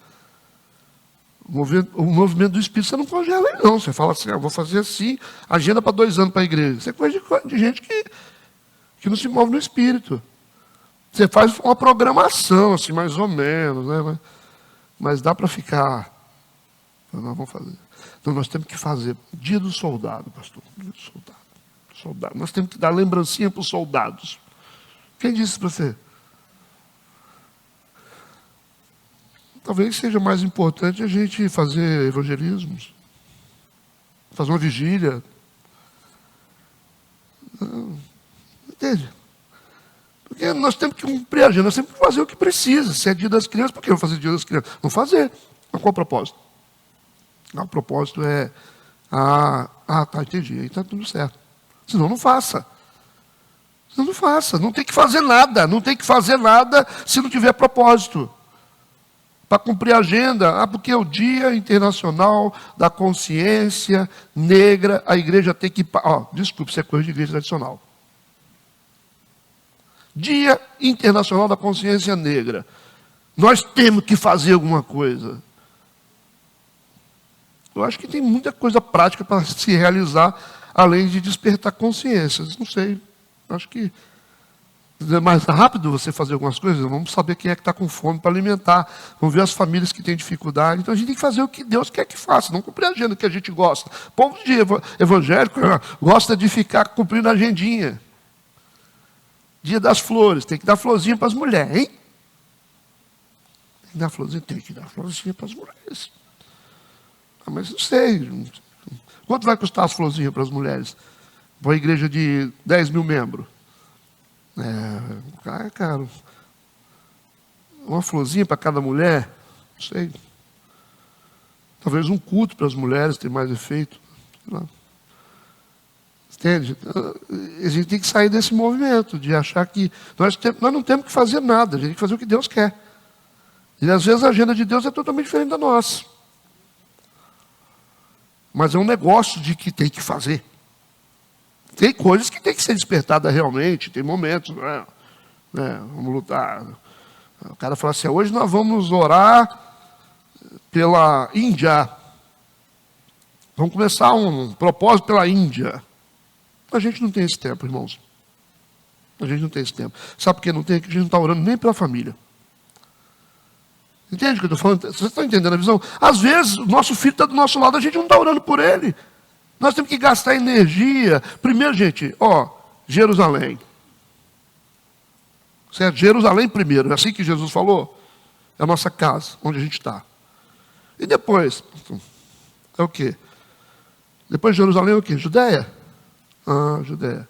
O movimento do Espírito você não congela aí não. Você fala assim, vou fazer assim, agenda para 2 anos para a igreja. Isso é coisa de gente que não se move no Espírito. Você faz uma programação, assim, mais ou menos, né? Mas dá para ficar. Nós vamos fazer. Então nós temos que fazer. Dia do soldado, pastor. Dia do soldado. Nós temos que dar lembrancinha para os soldados. Quem disse para você? Talvez seja mais importante a gente fazer evangelismos, fazer uma vigília. Não, entende? Porque nós temos que cumprir a agenda, nós temos que fazer o que precisa. Se é dia das crianças, por que não fazer dia das crianças? Não fazer. Mas qual o propósito? O propósito é, entendi, aí está tudo certo. Senão não faça. Senão não faça, não tem que fazer nada, se não tiver propósito. Para cumprir a agenda, porque é o Dia Internacional da Consciência Negra, a igreja tem que... desculpe, isso é coisa de igreja tradicional. Dia Internacional da Consciência Negra. Nós temos que fazer alguma coisa. Eu acho que tem muita coisa prática para se realizar, além de despertar consciências. Não sei, acho que... é mais rápido você fazer algumas coisas, vamos saber quem é que está com fome para alimentar, vamos ver as famílias que têm dificuldade. Então a gente tem que fazer o que Deus quer que faça, não cumprir a agenda que a gente gosta. O povo de evangélico gosta de ficar cumprindo a agendinha. Dia das flores, tem que dar florzinha para as mulheres, hein? Tem que dar florzinha para as mulheres. Mas não sei, quanto vai custar as florzinhas para as mulheres? Para uma igreja de 10 mil membros? Caro. Uma florzinha para cada mulher, não sei. Talvez um culto para as mulheres tenha mais efeito. Sei lá. Entende? A gente tem que sair desse movimento de achar que nós não temos que fazer nada, a gente tem que fazer o que Deus quer. E às vezes a agenda de Deus é totalmente diferente da nossa. Mas é um negócio de que tem que fazer. Tem coisas que tem que ser despertadas realmente, tem momentos, vamos lutar. O cara fala assim, hoje nós vamos orar pela Índia. Vamos começar um propósito pela Índia. A gente não tem esse tempo, irmãos. A gente não tem esse tempo. Sabe por que não tem? Porque a gente não está orando nem pela família. Entende o que eu estou falando? Vocês estão entendendo a visão? Às vezes, o nosso filho está do nosso lado, a gente não está orando por ele. Nós temos que gastar energia. Primeiro, gente, Jerusalém. Certo? Jerusalém primeiro, é assim que Jesus falou? É a nossa casa, onde a gente está. E depois, é o quê? Depois de Jerusalém é o quê? Judéia? Judéia.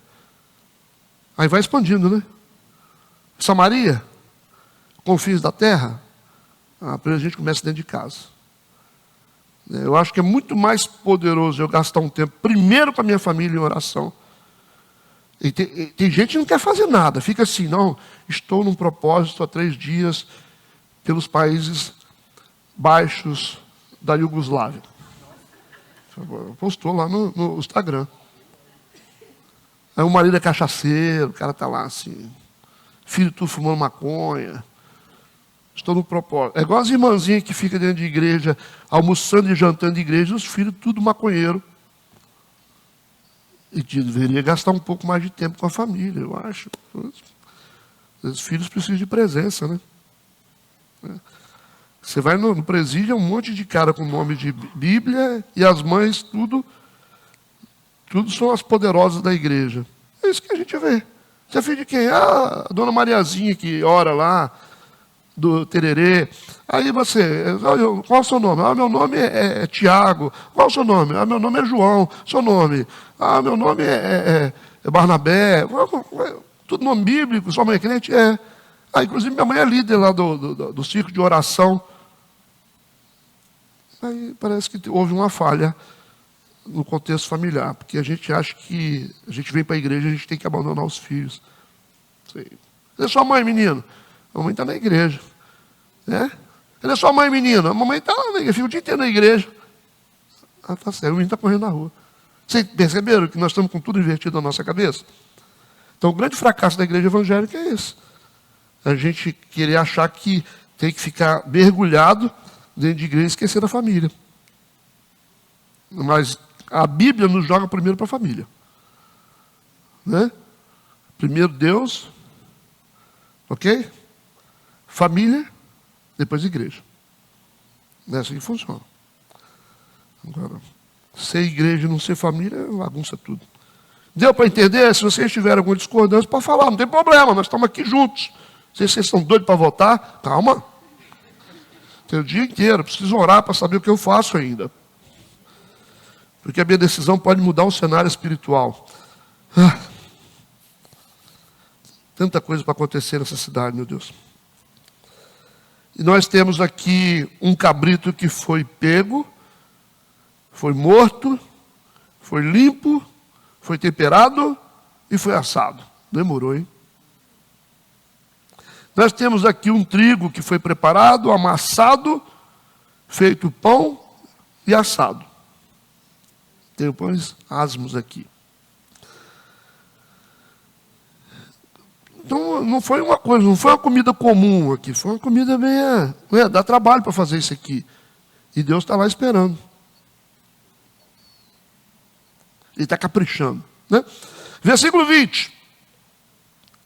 Aí vai expandindo, né? Samaria, confins da terra. A gente começa dentro de casa. Eu acho que é muito mais poderoso eu gastar um tempo primeiro com a minha família em oração. E tem gente que não quer fazer nada, fica assim, não, estou num propósito há 3 dias pelos países baixos da Iugoslávia. Postou lá no Instagram. Aí o marido é cachaceiro, o cara está lá assim, filho tudo fumando maconha. Estou no propósito. É igual as irmãzinhas que ficam dentro de igreja, almoçando e jantando de igreja, os filhos tudo maconheiro. E deveria gastar um pouco mais de tempo com a família, eu acho. Os filhos precisam de presença, né? Você vai no presídio, é um monte de cara com nome de Bíblia, e as mães, tudo são as poderosas da igreja. É isso que a gente vê. Você é filho de quem? Ah, a dona Mariazinha que ora lá, do Tererê. Aí você, qual é o seu nome? Ah, meu nome é Tiago. Qual é o seu nome? Ah, meu nome é João. Seu nome? Ah, meu nome é Barnabé. Tudo nome bíblico, sua mãe é crente? É. Ah, inclusive minha mãe é líder lá do círculo de oração. Aí parece que houve uma falha no contexto familiar, porque a gente acha que a gente vem para a igreja, a gente tem que abandonar os filhos. Cadê sua mãe, menino? A mamãe está na igreja. Né? Cadê sua mãe, menino? A mamãe está lá na igreja, fica o dia inteiro na igreja. Ah, tá certo, o menino está correndo na rua. Vocês perceberam que nós estamos com tudo invertido na nossa cabeça? Então o grande fracasso da igreja evangélica é esse. A gente querer achar que tem que ficar mergulhado dentro de igreja e esquecer da família. Mas a Bíblia nos joga primeiro para a família. Né? Primeiro Deus, ok? Família, depois igreja. É assim que funciona. Agora, ser igreja e não ser família, bagunça tudo. Deu para entender? Se vocês tiverem alguma discordância, pode falar, não tem problema, nós estamos aqui juntos. Se vocês estão doidos para votar, calma. Tem o dia inteiro, preciso orar para saber o que eu faço ainda. Porque a minha decisão pode mudar o cenário espiritual. Tanta coisa para acontecer nessa cidade, meu Deus. E nós temos aqui um cabrito que foi pego, foi morto, foi limpo, foi temperado e foi assado. Demorou, hein? Nós temos aqui um trigo que foi preparado, amassado, feito pão e assado. Tem pães asmos aqui. Então, não foi uma coisa, não foi uma comida comum aqui, foi uma comida meio... dá trabalho para fazer isso aqui. E Deus está lá esperando. Ele está caprichando. Né? Versículo 20.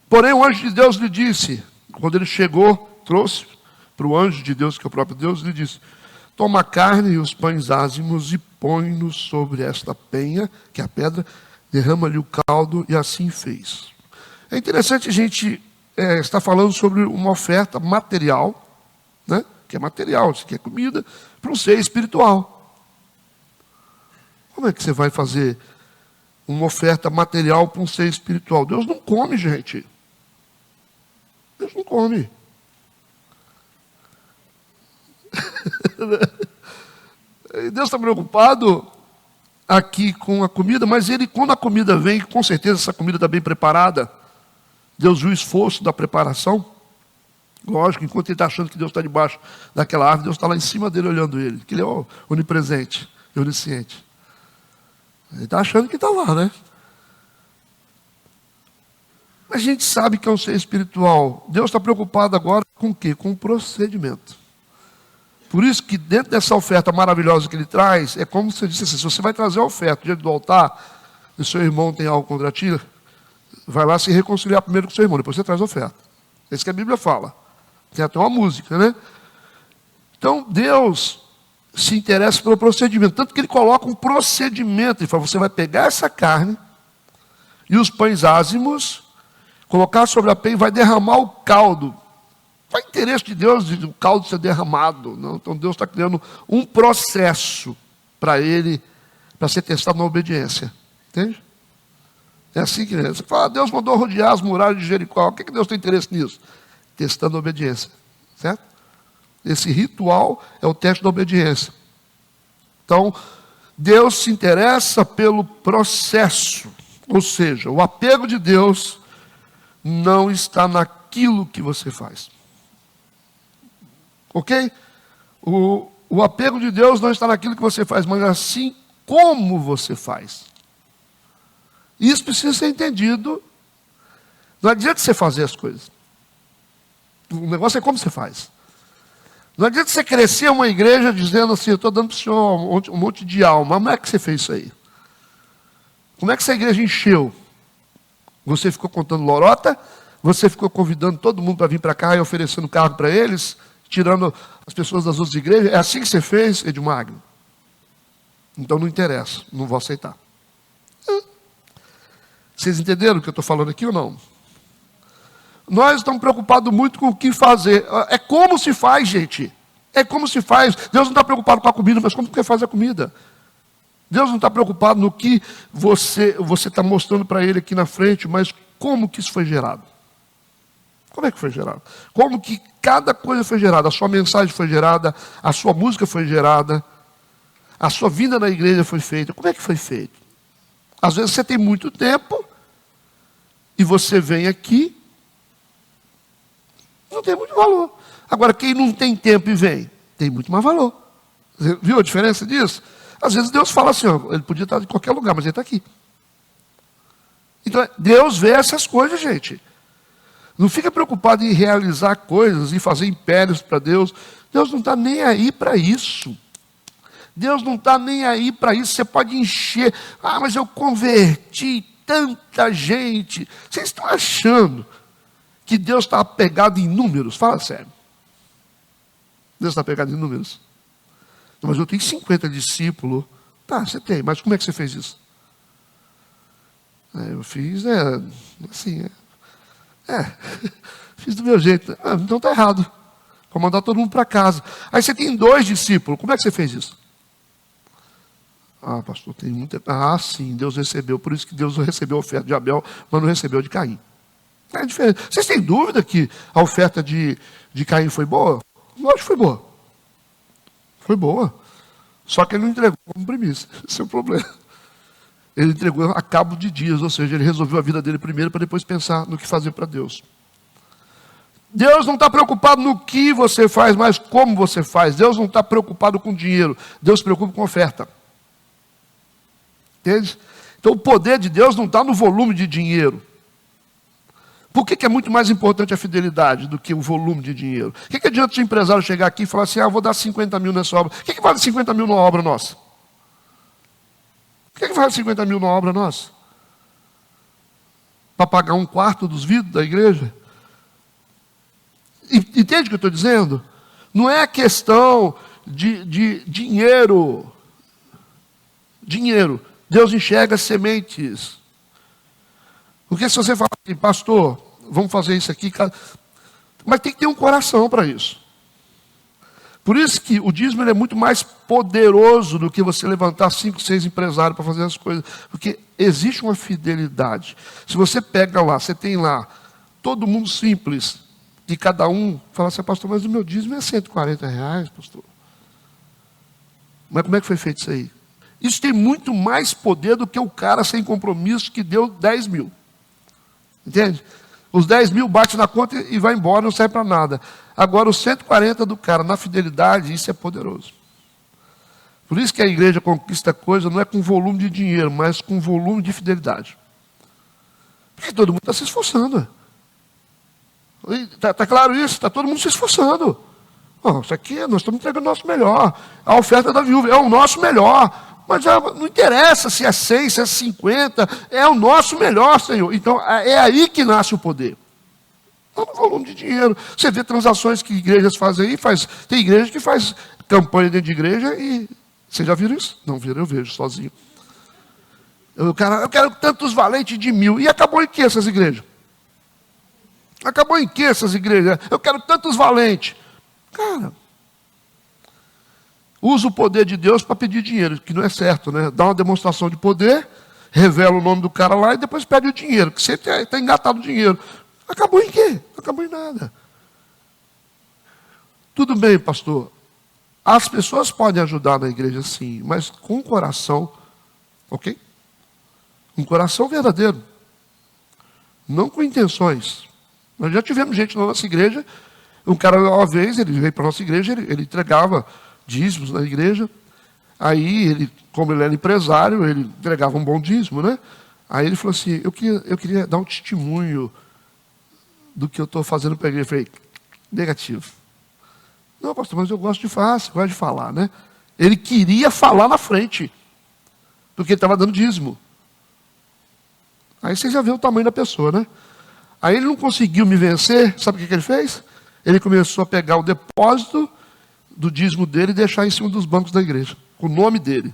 Porém, o anjo de Deus lhe disse, quando ele chegou, trouxe para o anjo de Deus, que é o próprio Deus, lhe disse, toma a carne e os pães ázimos e põe-nos sobre esta penha, que é a pedra, derrama-lhe o caldo, e assim fez. É interessante a gente estar falando sobre uma oferta material, né? Que é material, isso aqui é comida, para um ser espiritual. Como é que você vai fazer uma oferta material para um ser espiritual? Deus não come, gente. Deus não come. Deus está preocupado aqui com a comida, mas Ele, quando a comida vem, com certeza essa comida está bem preparada, Deus viu o esforço da preparação. Lógico, enquanto ele está achando que Deus está debaixo daquela árvore, Deus está lá em cima dele olhando ele, que ele é onipresente, onisciente. Ele está achando que está lá, né? Mas a gente sabe que é um ser espiritual. Deus está preocupado agora com o quê? Com o procedimento. Por isso que dentro dessa oferta maravilhosa que ele traz, é como se disse assim, se você vai trazer a oferta diante do altar, e seu irmão tem algo contra ti, vai lá se reconciliar primeiro com seu irmão, depois você traz a oferta. É isso que a Bíblia fala. Tem até uma música, né? Então, Deus se interessa pelo procedimento. Tanto que ele coloca um procedimento. Ele fala, você vai pegar essa carne e os pães ázimos, colocar sobre a penha e vai derramar o caldo. Qual é o interesse de Deus de o caldo ser derramado? Não? Então, Deus está criando um processo para ele, para ser testado na obediência. Entende? É assim que você fala, Deus mandou rodear as muralhas de Jericó. O que Deus tem interesse nisso? Testando a obediência. Certo? Esse ritual é o teste da obediência. Então, Deus se interessa pelo processo. Ou seja, o apego de Deus não está naquilo que você faz. Ok? O apego de Deus não está naquilo que você faz, mas assim como você faz. Isso precisa ser entendido. Não adianta você fazer as coisas. O negócio é como você faz. Não adianta você crescer uma igreja dizendo assim, eu estou dando para o senhor um monte de alma. Como é que você fez isso aí? Como é que essa igreja encheu? Você ficou contando lorota? Você ficou convidando todo mundo para vir para cá e oferecendo cargo para eles? Tirando as pessoas das outras igrejas? É assim que você fez, Edmagno? Então não interessa, não vou aceitar. Vocês entenderam o que eu estou falando aqui ou não? Nós estamos preocupados muito com o que fazer. É como se faz, gente. É como se faz. Deus não está preocupado com a comida, mas como que faz a comida? Deus não está preocupado no que você está mostrando para Ele aqui na frente, mas como que isso foi gerado? Como é que foi gerado? Como que cada coisa foi gerada? A sua mensagem foi gerada, a sua música foi gerada, a sua vinda na igreja foi feita. Como é que foi feito? Às vezes você tem muito tempo e você vem aqui, não tem muito valor. Agora, quem não tem tempo e vem, tem muito mais valor. Você viu a diferença disso? Às vezes Deus fala assim, ó, ele podia estar em qualquer lugar, mas ele está aqui. Então, Deus vê essas coisas, gente. Não fica preocupado em realizar coisas, em fazer impérios para Deus. Deus não está nem aí para isso. Deus não está nem aí para isso. Você pode encher. Ah, mas eu converti tanta gente. Vocês estão achando que Deus está apegado em números? Fala sério. Deus está apegado em números? Não, mas eu tenho 50 discípulos. Tá, você tem, mas como é que você fez isso? Eu fiz, assim, fiz do meu jeito. Então está errado. Vou mandar todo mundo para casa. Aí você tem 2 discípulos, como é que você fez isso? Ah, pastor, tem muita... Ah, sim, Deus recebeu. Por isso que Deus recebeu a oferta de Abel, mas não recebeu de Caim. É diferente. Vocês têm dúvida que a oferta de Caim foi boa? Lógico que foi boa. Foi boa. Só que ele não entregou como premissa. Esse é o problema. Ele entregou a cabo de dias, ou seja, ele resolveu a vida dele primeiro para depois pensar no que fazer para Deus. Deus não está preocupado no que você faz, mas como você faz. Deus não está preocupado com dinheiro. Deus se preocupa com oferta. Entende? Então o poder de Deus não está no volume de dinheiro. Por que é muito mais importante a fidelidade do que o volume de dinheiro? O que adianta o empresário chegar aqui e falar assim, eu vou dar 50 mil nessa obra. O que vale 50 mil numa obra nossa? O que vale 50 mil numa obra nossa? Para pagar 1/4 dos vidros da igreja? Entende o que eu estou dizendo? Não é questão de dinheiro. Dinheiro. Deus enxerga sementes. Porque se você falar assim, pastor, vamos fazer isso aqui, mas tem que ter um coração para isso. Por isso que o dízimo é muito mais poderoso do que você levantar 5, 6 empresários para fazer as coisas. Porque existe uma fidelidade. Se você pega lá, você tem lá, todo mundo simples, e cada um fala assim, pastor, mas o meu dízimo é R$140, pastor. Mas como é que foi feito isso aí? Isso tem muito mais poder do que o cara sem compromisso que deu 10 mil. Entende? Os 10 mil bate na conta e vai embora, não serve para nada. Agora, os 140 do cara, na fidelidade, isso é poderoso. Por isso que a igreja conquista coisa, não é com volume de dinheiro, mas com volume de fidelidade. Porque todo mundo está se esforçando. Está claro isso? Está todo mundo se esforçando. Isso aqui, nós estamos entregando o nosso melhor. A oferta da viúva é o nosso melhor. Mas não interessa se é 100, se é 50, é o nosso melhor, Senhor. Então, é aí que nasce o poder. Não no volume de dinheiro. Você vê transações que igrejas fazem aí, tem igreja que faz campanha dentro de igreja e... Vocês já viram isso? Não viram, eu vejo sozinho. Eu quero tantos valentes de 1000. E acabou em que essas igrejas? Acabou em que essas igrejas? Eu quero tantos valentes. Cara... Usa o poder de Deus para pedir dinheiro, que não é certo, né? Dá uma demonstração de poder, revela o nome do cara lá e depois pede o dinheiro, que sempre está engatado o dinheiro. Acabou em quê? Não acabou em nada. Tudo bem, pastor. As pessoas podem ajudar na igreja, sim, mas com coração, ok? Um coração verdadeiro. Não com intenções. Nós já tivemos gente na nossa igreja, um cara uma vez, ele veio para a nossa igreja, ele entregava dízimos na igreja, aí ele, como ele era empresário, ele entregava um bom dízimo, né? Aí ele falou assim, eu queria dar um testemunho do que eu estou fazendo para a igreja. Eu falei, negativo. Não, pastor, mas eu gosto de falar, né? Ele queria falar na frente, porque ele estava dando dízimo. Aí você já vê o tamanho da pessoa, né? Aí ele não conseguiu me vencer, sabe o que ele fez? Ele começou a pegar o depósito do dízimo dele e deixar em cima dos bancos da igreja, com o nome dele.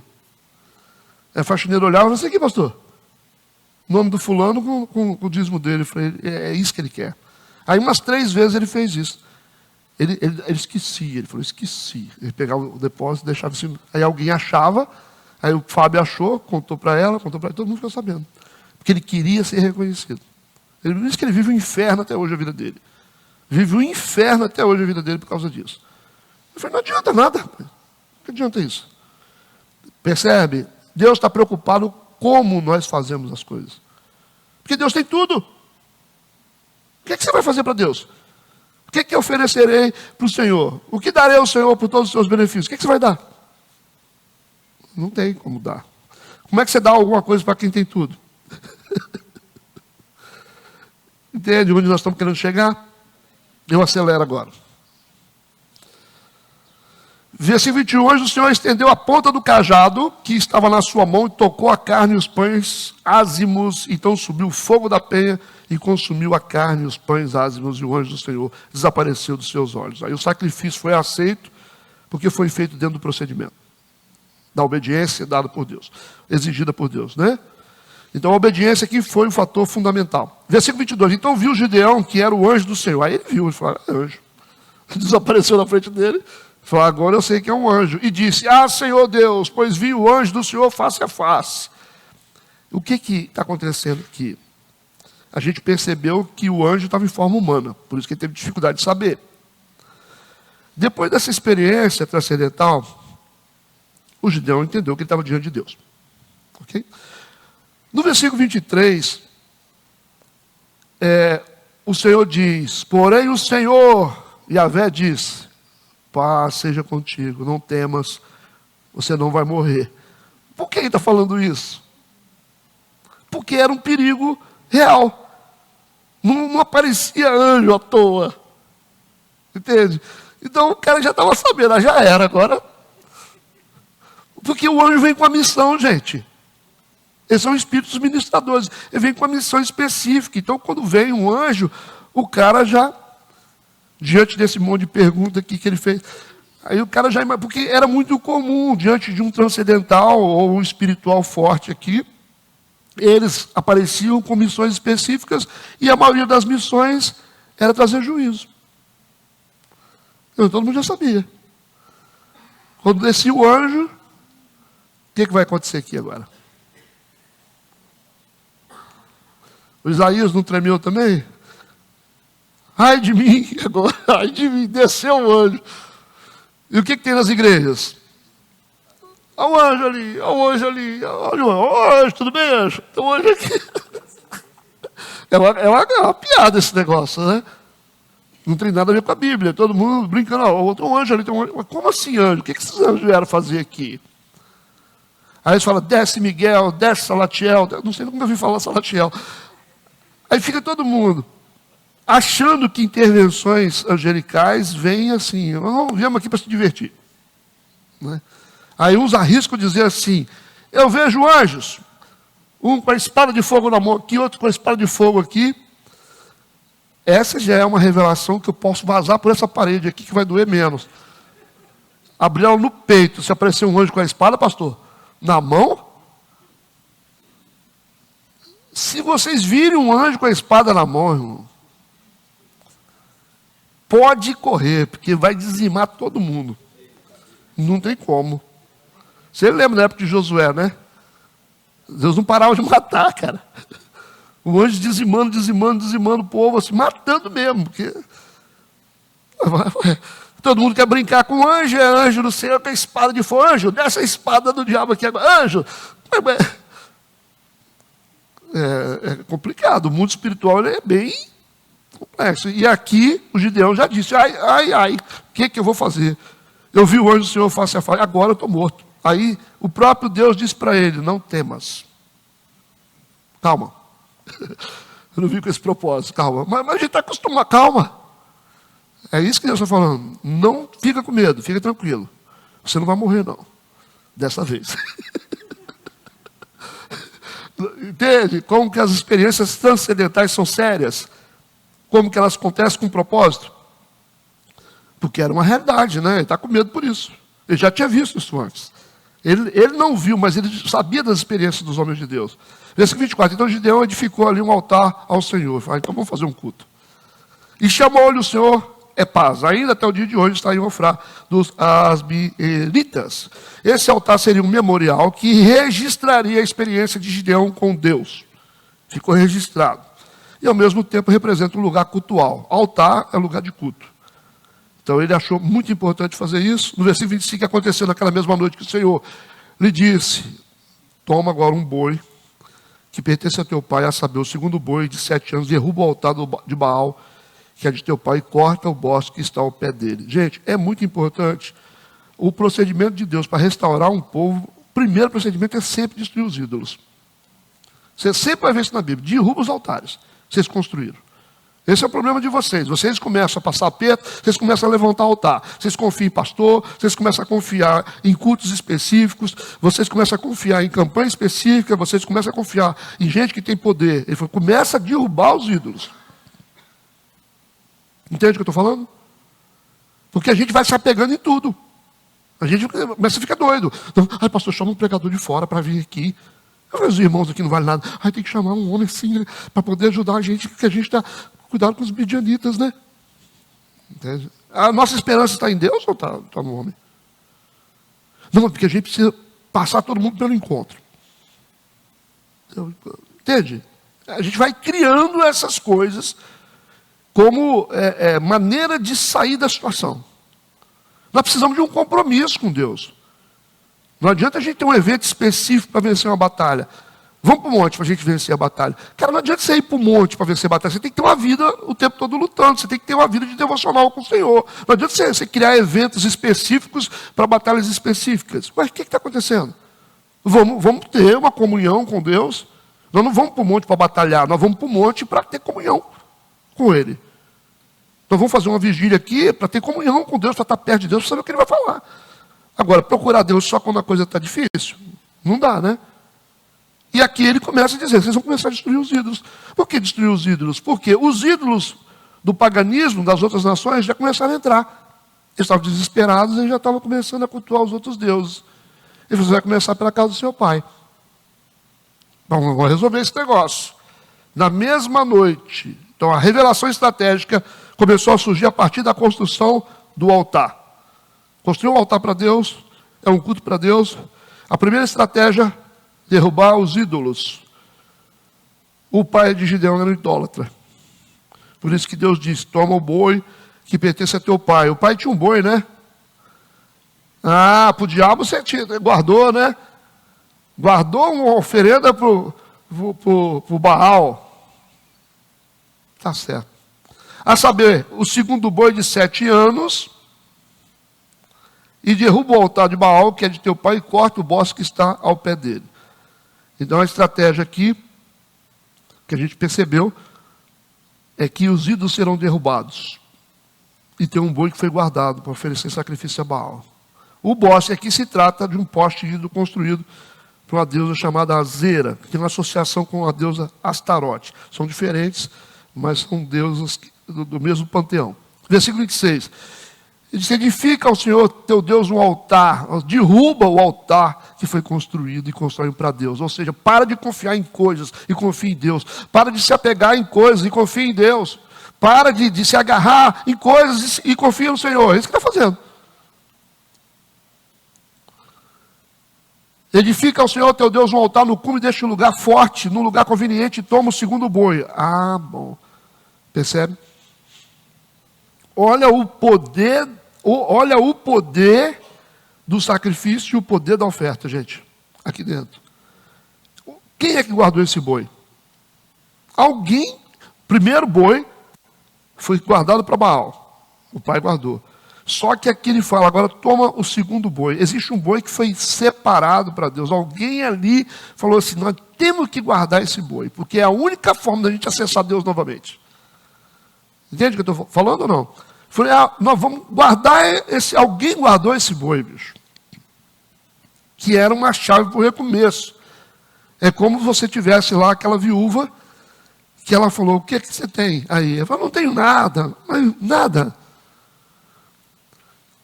Aí a faxineira olhava e falava, assim aqui, pastor, nome do fulano com o dízimo dele. Eu falei, é isso que ele quer. Aí umas 3 vezes ele fez isso. Ele esquecia, ele falou, esqueci. Ele pegava o depósito e deixava em cima. Aí alguém achava, aí o Fábio achou, contou para ela, todo mundo ficou sabendo. Porque ele queria ser reconhecido. Ele disse que ele vive um inferno até hoje a vida dele. Vive um inferno até hoje a vida dele por causa disso. Eu falei, não adianta nada. Não adianta isso. Percebe? Deus está preocupado como nós fazemos as coisas. Porque Deus tem tudo. O que você vai fazer para Deus? O que eu oferecerei para o Senhor? O que darei ao Senhor por todos os seus benefícios? O que você vai dar? Não tem como dar. Como é que você dá alguma coisa para quem tem tudo? Entende onde nós estamos querendo chegar? Eu acelero agora. Versículo 21, hoje o Senhor estendeu a ponta do cajado que estava na sua mão e tocou a carne e os pães ázimos. Então subiu o fogo da penha e consumiu a carne e os pães ázimos, e o anjo do Senhor desapareceu dos seus olhos. Aí o sacrifício foi aceito, porque foi feito dentro do procedimento da obediência dada por Deus, exigida por Deus, né? Então a obediência aqui foi um fator fundamental. Versículo 22, então viu Gideão, que era o anjo do Senhor. Aí ele viu, ele falou, é anjo. Desapareceu na frente dele. Falou, agora eu sei que é um anjo. E disse, Senhor Deus, pois vi o anjo do Senhor face a face. O que está acontecendo aqui? A gente percebeu que o anjo estava em forma humana, por isso que ele teve dificuldade de saber. Depois dessa experiência transcendental, o Gideão entendeu que ele estava diante de Deus. Ok? No versículo 23, o Senhor diz, porém o Senhor, Yahvé diz, paz seja contigo, não temas, você não vai morrer. Por que ele está falando isso? Porque era um perigo real. Não aparecia anjo à toa. Entende? Então o cara já estava sabendo, já era agora. Porque o anjo vem com a missão, gente. Eles são espíritos ministradores. Ele vem com uma missão específica. Então quando vem um anjo, o cara já... diante desse monte de perguntas aqui que ele fez, aí o cara já... Porque era muito comum, diante de um transcendental ou um espiritual forte aqui, eles apareciam com missões específicas e a maioria das missões era trazer juízo. Então, todo mundo já sabia. Quando descia o anjo, o que vai acontecer aqui agora? O Isaías não tremeu também? Ai de mim, agora, ai de mim, desceu o anjo. E o que tem nas igrejas? Olha o anjo ali, olha o anjo ali, olha o anjo, tudo bem, anjo? Tem um anjo aqui. É uma piada esse negócio, né? Não tem nada a ver com a Bíblia, todo mundo brincando, tem um anjo ali, tem um anjo. Mas como assim anjo? O que esses anjos vieram fazer aqui? Aí eles falam, desce Miguel, desce Salatiel, não sei como eu ouvi falar Salatiel. Aí fica todo mundo achando que intervenções angelicais vêm assim, não viemos aqui para se divertir. Né? Aí uns arriscam dizer assim, eu vejo anjos, um com a espada de fogo na mão aqui, outro com a espada de fogo aqui. Essa já é uma revelação que eu posso vazar por essa parede aqui, que vai doer menos. Abrir ela no peito, se aparecer um anjo com a espada, pastor, na mão. Se vocês virem um anjo com a espada na mão, irmão, pode correr, porque vai dizimar todo mundo. Não tem como. Você lembra da época de Josué, né? Deus não parava de matar, cara. O anjo dizimando o povo, assim, matando mesmo. Porque... Então Todo mundo quer brincar com o anjo, é anjo no céu, tem espada de fogo, anjo, dessa espada do diabo aqui agora, anjo. É complicado, o mundo espiritual ele é bem complexo. E aqui o Gideão já disse, ai, o que eu vou fazer? Eu vi o anjo do Senhor face a face, agora eu estou morto. Aí o próprio Deus disse para ele, não temas. Calma. Eu não vim com esse propósito, calma. Mas a gente está acostumado, calma. É isso que Deus está falando. Não fica com medo, fica tranquilo. Você não vai morrer, não. Dessa vez. Entende? Como que as experiências transcendentais são sérias? Como que elas acontecem com propósito? Porque era uma realidade, né? Ele está com medo por isso. Ele já tinha visto isso antes. Ele não viu, mas ele sabia das experiências dos homens de Deus. Versículo 24. Então Gideão edificou ali um altar ao Senhor. Falei, então vamos fazer um culto. E chamou-lhe o Senhor paz. Ainda até o dia de hoje está em Ofrá dos Asbielitas. Esse altar seria um memorial que registraria a experiência de Gideão com Deus. Ficou registrado. E ao mesmo tempo representa um lugar cultual. Altar é lugar de culto. Então ele achou muito importante fazer isso. No versículo 25, aconteceu naquela mesma noite que o Senhor lhe disse, toma agora um boi que pertence a teu pai, a saber, o segundo boi de 7 anos, derruba o altar de Baal, que é de teu pai, e corta o bosque que está ao pé dele. Gente, é muito importante o procedimento de Deus para restaurar um povo. O primeiro procedimento é sempre destruir os ídolos. Você sempre vai ver isso na Bíblia. Derruba os altares. Vocês construíram. Esse é o problema de vocês. Vocês começam a passar aperto, vocês começam a levantar altar. Vocês confiam em pastor, vocês começam a confiar em cultos específicos, vocês começam a confiar em campanha específica, vocês começam a confiar em gente que tem poder. Ele falou, começa a derrubar os ídolos. Entende o que eu estou falando? Porque a gente vai se apegando em tudo. A gente começa a ficar doido. Então, ai, pastor, chama um pregador de fora para vir aqui. Os irmãos aqui não vale nada. Ai, tem que chamar um homem assim, né, para poder ajudar a gente, porque a gente está cuidado com os midianitas, né? Entende? A nossa esperança está em Deus ou está no homem? Não, porque a gente precisa passar todo mundo pelo encontro. Entende? A gente vai criando essas coisas como maneira de sair da situação. Nós precisamos de um compromisso com Deus. Não adianta a gente ter um evento específico para vencer uma batalha. Vamos para o monte para a gente vencer a batalha. Cara, não adianta você ir para o monte para vencer a batalha. Você tem que ter uma vida o tempo todo lutando. Você tem que ter uma vida de devocional com o Senhor. Não adianta você criar eventos específicos para batalhas específicas. Mas o que está acontecendo? Vamos ter uma comunhão com Deus. Nós não vamos para o monte para batalhar. Nós vamos para o monte para ter comunhão com Ele. Nós vamos fazer uma vigília aqui para ter comunhão com Deus, para estar perto de Deus, para saber o que Ele vai falar. Agora, procurar Deus só quando a coisa está difícil? Não dá, né? E aqui ele começa a dizer, vocês vão começar a destruir os ídolos. Por que destruir os ídolos? Porque os ídolos do paganismo, das outras nações, já começaram a entrar. Eles estavam desesperados e já estavam começando a cultuar os outros deuses. E você vai começar pela casa do seu pai. Vamos resolver esse negócio. Na mesma noite, então a revelação estratégica começou a surgir a partir da construção do altar. Construir um altar para Deus, é um culto para Deus. A primeira estratégia, derrubar os ídolos. O pai de Gideão era um idólatra. Por isso que Deus disse, toma o boi que pertence a teu pai. O pai tinha um boi, né? Ah, para o diabo você guardou, né? Guardou uma oferenda para o Baal. Tá certo. A saber, o segundo boi de 7 anos, e derruba o altar de Baal, que é de teu pai, e corta o bosque que está ao pé dele. Então a estratégia aqui, que a gente percebeu, é que os ídolos serão derrubados. E tem um boi que foi guardado para oferecer sacrifício a Baal. O bosque aqui se trata de um poste de ídolo construído por uma deusa chamada Azera, que tem uma associação com a deusa Astarote. São diferentes, mas são deusas do mesmo panteão. Versículo 26. Ele diz, edifica ao Senhor teu Deus um altar, derruba o altar que foi construído e constrói para Deus. Ou seja, para de confiar em coisas e confia em Deus. Para de se apegar em coisas e confia em Deus. Para de se agarrar em coisas e confia no Senhor. É isso que está fazendo. Edifica ao Senhor teu Deus um altar no cume deste lugar forte, num lugar conveniente, e toma o segundo boi. Ah, bom. Percebe? Olha o poder olha o poder do sacrifício e o poder da oferta, gente, aqui dentro. Quem é que guardou esse boi? Alguém, primeiro boi, foi guardado para Baal. O pai guardou. Só que aqui ele fala, agora toma o segundo boi. Existe um boi que foi separado para Deus. Alguém ali falou assim, nós temos que guardar esse boi, porque é a única forma da gente acessar Deus novamente. Entende o que eu estou falando ou não? Falei, nós vamos guardar esse... Alguém guardou esse boi, bicho. Que era uma chave para o recomeço. É como você tivesse lá aquela viúva, que ela falou, o que é que você tem aí? Eu falei, não tenho nada, nada.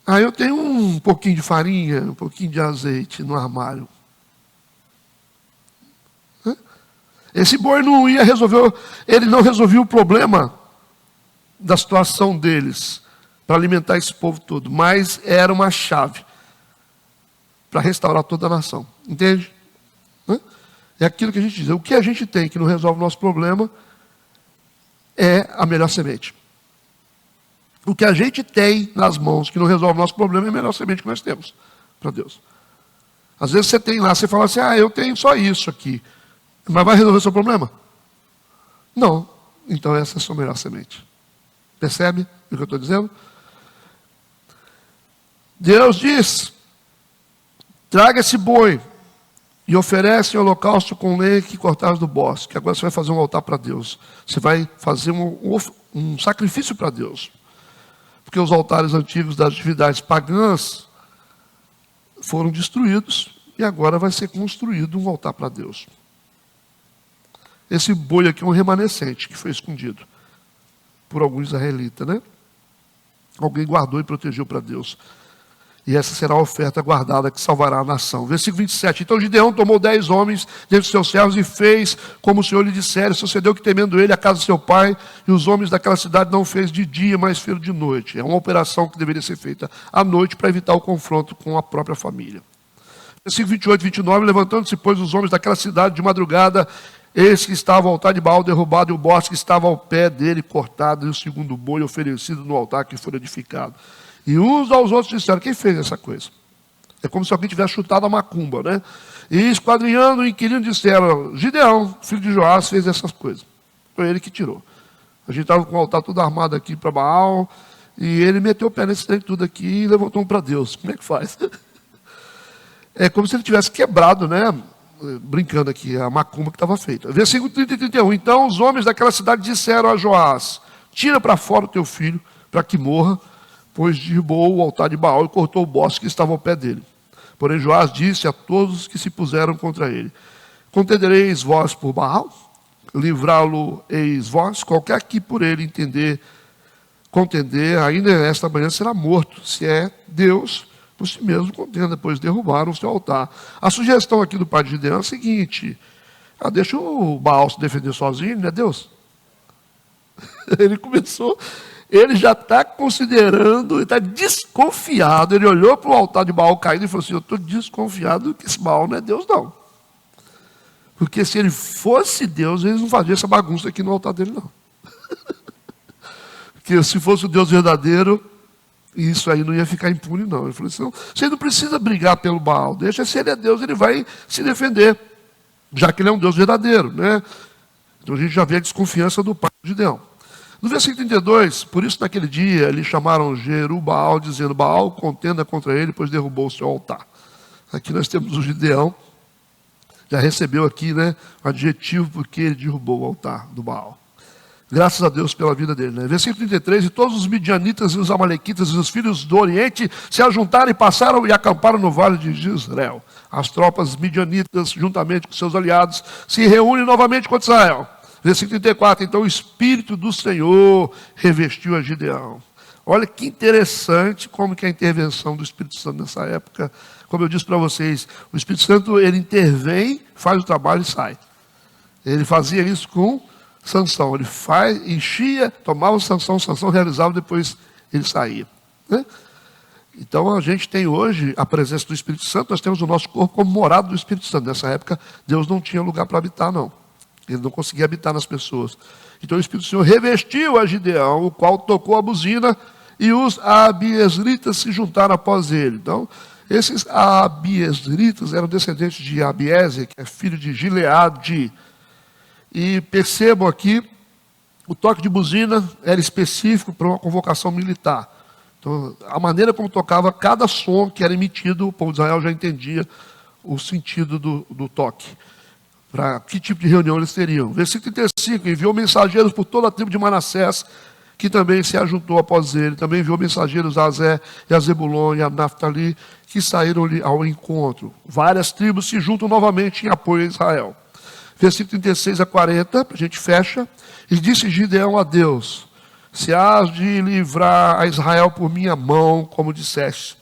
Aí eu tenho um pouquinho de farinha, um pouquinho de azeite no armário. Esse boi não ia resolver, ele não resolveu o problema da situação deles, para alimentar esse povo todo, mas era uma chave para restaurar toda a nação. Entende? É aquilo que a gente diz, o que a gente tem que não resolve o nosso problema é a melhor semente. O que a gente tem nas mãos que não resolve o nosso problema é a melhor semente que nós temos para Deus. Às vezes você tem lá, você fala assim, eu tenho só isso aqui. Mas vai resolver o seu problema? Não. Então essa é a sua melhor semente. Percebe o que eu estou dizendo? Deus diz, traga esse boi e oferece um holocausto com lenha que cortares do bosque. Agora você vai fazer um altar para Deus. Você vai fazer um sacrifício para Deus. Porque os altares antigos das divindades pagãs foram destruídos e agora vai ser construído um altar para Deus. Esse boi aqui é um remanescente que foi escondido por algum israelita, né? Alguém guardou e protegeu para Deus. E essa será a oferta guardada que salvará a nação. Versículo 27. Então Gideão tomou 10 homens dentre os seus servos e fez como o Senhor lhe dissera. Sucedeu que, temendo ele a casa de seu pai, e os homens daquela cidade não fez de dia, mas fez de noite. É uma operação que deveria ser feita à noite para evitar o confronto com a própria família. Versículo 28 e 29. Levantando-se, pois, os homens daquela cidade de madrugada, eis que estava o altar de Baal derrubado e o bosque que estava ao pé dele cortado, e o segundo boi oferecido no altar que foi edificado. E uns aos outros disseram, quem fez essa coisa? É como se alguém tivesse chutado a macumba, né? E esquadrinhando o inquilino disseram, Gideão, filho de Joás, fez essas coisas. Foi ele que tirou. A gente estava com o altar todo armado aqui para Baal, e ele meteu o pé nesse trem tudo aqui e levantou um para Deus. Como é que faz? É como se ele tivesse quebrado, né? Brincando aqui, a macumba que estava feita. Versículo 30 e 31. Então os homens daquela cidade disseram a Joás, tira para fora o teu filho, para que morra, pois derrubou o altar de Baal e cortou o bosque que estava ao pé dele. Porém Joás disse a todos os que se puseram contra ele, contendereis vós por Baal? Livrá-lo-eis vós? Qualquer que por ele contender, ainda esta manhã será morto, se é Deus, por si mesmo contenda, pois derrubaram o seu altar. A sugestão aqui do pai de Gideão é a seguinte, deixa o Baal se defender sozinho, não é Deus? Ele começou... Ele já está considerando, ele está desconfiado. Ele olhou para o altar de Baal caído e falou assim, eu estou desconfiado que esse Baal não é Deus, não. Porque se ele fosse Deus, eles não faziam essa bagunça aqui no altar dele, não. Porque se fosse o Deus verdadeiro, isso aí não ia ficar impune, não. Ele falou assim, você não precisa brigar pelo Baal, deixa, se ele é Deus, ele vai se defender, já que ele é um Deus verdadeiro, né? Então a gente já vê a desconfiança do pai de Gideão. No versículo 32, por isso naquele dia lhe chamaram Jerubaal, dizendo, Baal contenda contra ele, pois derrubou o seu altar. Aqui nós temos o Gideão, já recebeu aqui, né, o adjetivo porque ele derrubou o altar do Baal. Graças a Deus pela vida dele, né? Versículo 33, e todos os midianitas e os amalequitas e os filhos do Oriente se ajuntaram e passaram e acamparam no vale de Jezreel. As tropas midianitas, juntamente com seus aliados, se reúnem novamente contra Israel. Versículo 34, então o Espírito do Senhor revestiu a Gideão. Olha que interessante como que é a intervenção do Espírito Santo nessa época. Como eu disse para vocês, o Espírito Santo, ele intervém, faz o trabalho e sai. Ele fazia isso com Sansão. Ele enchia, tomava Sansão realizava, depois ele saía. Né? Então a gente tem hoje a presença do Espírito Santo, nós temos o nosso corpo como morada do Espírito Santo. Nessa época, Deus não tinha lugar para habitar, não. Ele não conseguia habitar nas pessoas. Então o Espírito do Senhor revestiu a Gideão, o qual tocou a buzina, e os abiesritas se juntaram após ele. Então, esses abiesritas eram descendentes de Abiézer, que é filho de Gileade. E percebam aqui, o toque de buzina era específico para uma convocação militar. Então, a maneira como tocava cada som que era emitido, o povo de Israel já entendia o sentido do toque. Para que tipo de reunião eles teriam. Versículo 35, enviou mensageiros por toda a tribo de Manassés, que também se ajuntou após ele. Também enviou mensageiros a Azé, e a Zebulon, e a Naftali, que saíram-lhe ao encontro. Várias tribos se juntam novamente em apoio a Israel. Versículo 36 a 40, a gente fecha. E disse Gideão a Deus: se hás de livrar a Israel por minha mão, como disseste,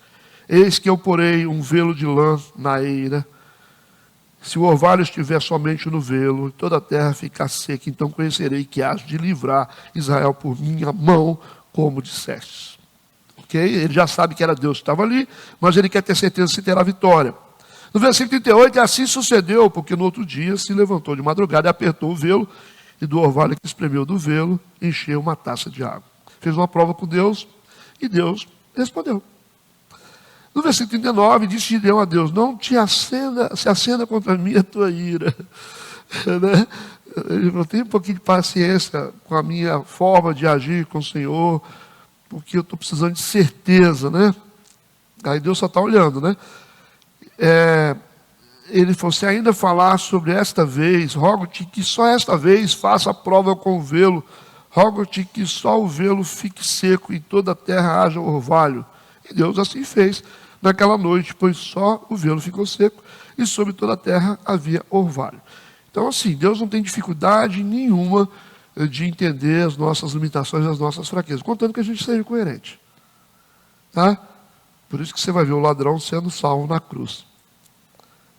eis que eu porei um velo de lã na eira. Se o orvalho estiver somente no velo, e toda a terra ficar seca, então conhecerei que hás de livrar Israel por minha mão, como disseste. Ok? Ele já sabe que era Deus que estava ali, mas ele quer ter certeza se terá vitória. No versículo 38, assim sucedeu, porque no outro dia se levantou de madrugada e apertou o velo, e do orvalho que espremeu do velo, encheu uma taça de água. Fez uma prova com Deus, e Deus respondeu. No versículo 39, disse Gideão a Deus: não se acenda contra mim a tua ira. Né? Ele falou: tem um pouquinho de paciência com a minha forma de agir com o Senhor, porque eu estou precisando de certeza, né? Aí Deus só está olhando, né? Ele falou: se ainda falar sobre esta vez, rogo-te que só esta vez faça a prova com o velo, rogo-te que só o velo fique seco e toda a terra haja orvalho. E Deus assim fez naquela noite, pois só o velo ficou seco e sobre toda a terra havia orvalho. Então, assim, Deus não tem dificuldade nenhuma de entender as nossas limitações e as nossas fraquezas, contanto que a gente seja coerente. Tá? Por isso que você vai ver o ladrão sendo salvo na cruz.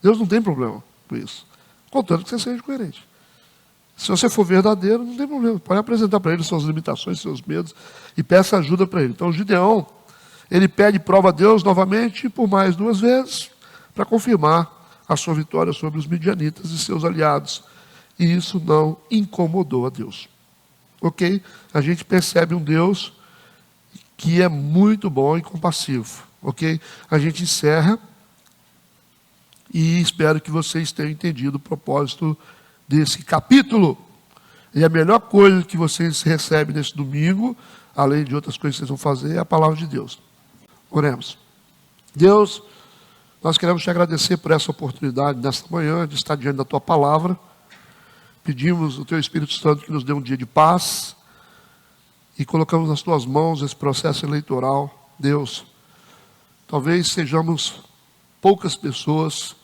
Deus não tem problema com isso, contanto que você seja coerente. Se você for verdadeiro, não tem problema. Pode apresentar para ele suas limitações, seus medos, e peça ajuda para ele. Então, Gideão, ele pede prova a Deus novamente, por mais 2 vezes, para confirmar a sua vitória sobre os midianitas e seus aliados. E isso não incomodou a Deus. Ok? A gente percebe um Deus que é muito bom e compassivo. Ok? A gente encerra e espero que vocês tenham entendido o propósito desse capítulo. E a melhor coisa que vocês recebem nesse domingo, além de outras coisas que vocês vão fazer, é a palavra de Deus. Oremos. Deus, nós queremos te agradecer por essa oportunidade nesta manhã de estar diante da tua palavra. Pedimos o teu Espírito Santo que nos dê um dia de paz e colocamos nas tuas mãos esse processo eleitoral. Deus, talvez sejamos poucas pessoas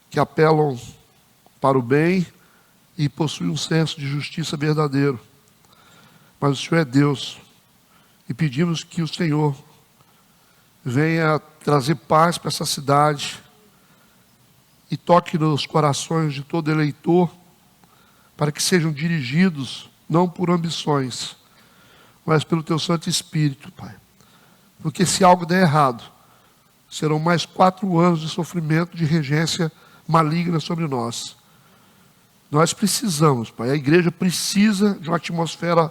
que apelam para o bem e possuem um senso de justiça verdadeiro. Mas o Senhor é Deus e pedimos que o Senhor venha trazer paz para essa cidade e toque nos corações de todo eleitor para que sejam dirigidos não por ambições, mas pelo teu Santo Espírito, Pai. Porque se algo der errado, serão mais 4 anos de sofrimento, de regência maligna sobre nós. Nós precisamos, Pai, a igreja precisa de uma atmosfera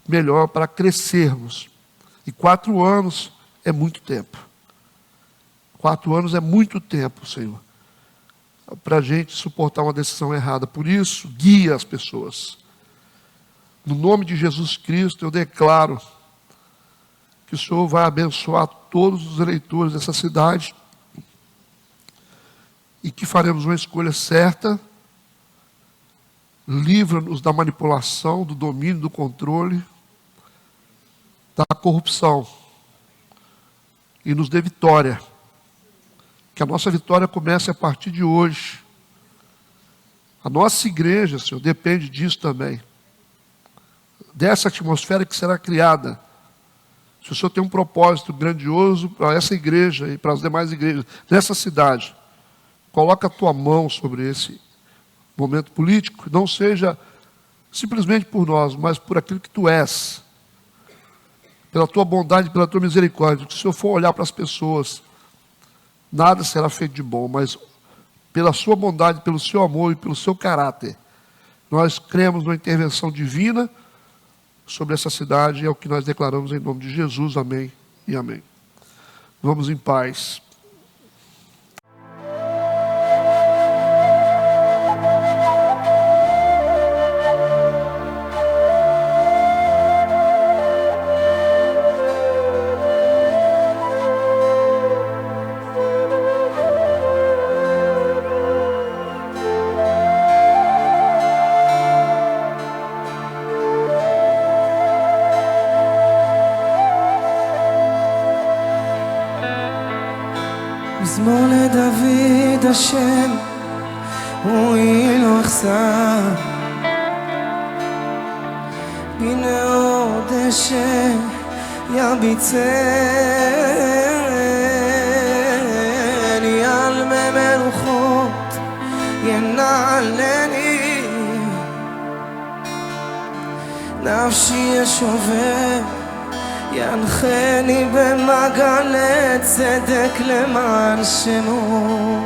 melhor para crescermos. E 4 anos é muito tempo. 4 anos é muito tempo, Senhor, para a gente suportar uma decisão errada. Por isso, guia as pessoas. No nome de Jesus Cristo, eu declaro que o Senhor vai abençoar todos os eleitores dessa cidade e que faremos uma escolha certa. Livra-nos da manipulação, do domínio, do controle, da corrupção e nos dê vitória. Que a nossa vitória comece a partir de hoje. A nossa igreja, Senhor, depende disso também. Dessa atmosfera que será criada. Se o Senhor tem um propósito grandioso para essa igreja e para as demais igrejas dessa cidade, coloca a tua mão sobre esse momento político. Não seja simplesmente por nós, mas por aquilo que tu és. Pela tua bondade, pela tua misericórdia. Que se eu for olhar para as pessoas, nada será feito de bom, mas pela sua bondade, pelo seu amor e pelo seu caráter, nós cremos numa intervenção divina sobre essa cidade, é o que nós declaramos em nome de Jesus, amém e amém. Vamos em paz.
מזמור לדוד השם, הוא לא יחסר, בנאור דשא ירביצני, על מי מלוכות ינעלני, נפשי ישובב ינחני במעגלי צדק למען שמו.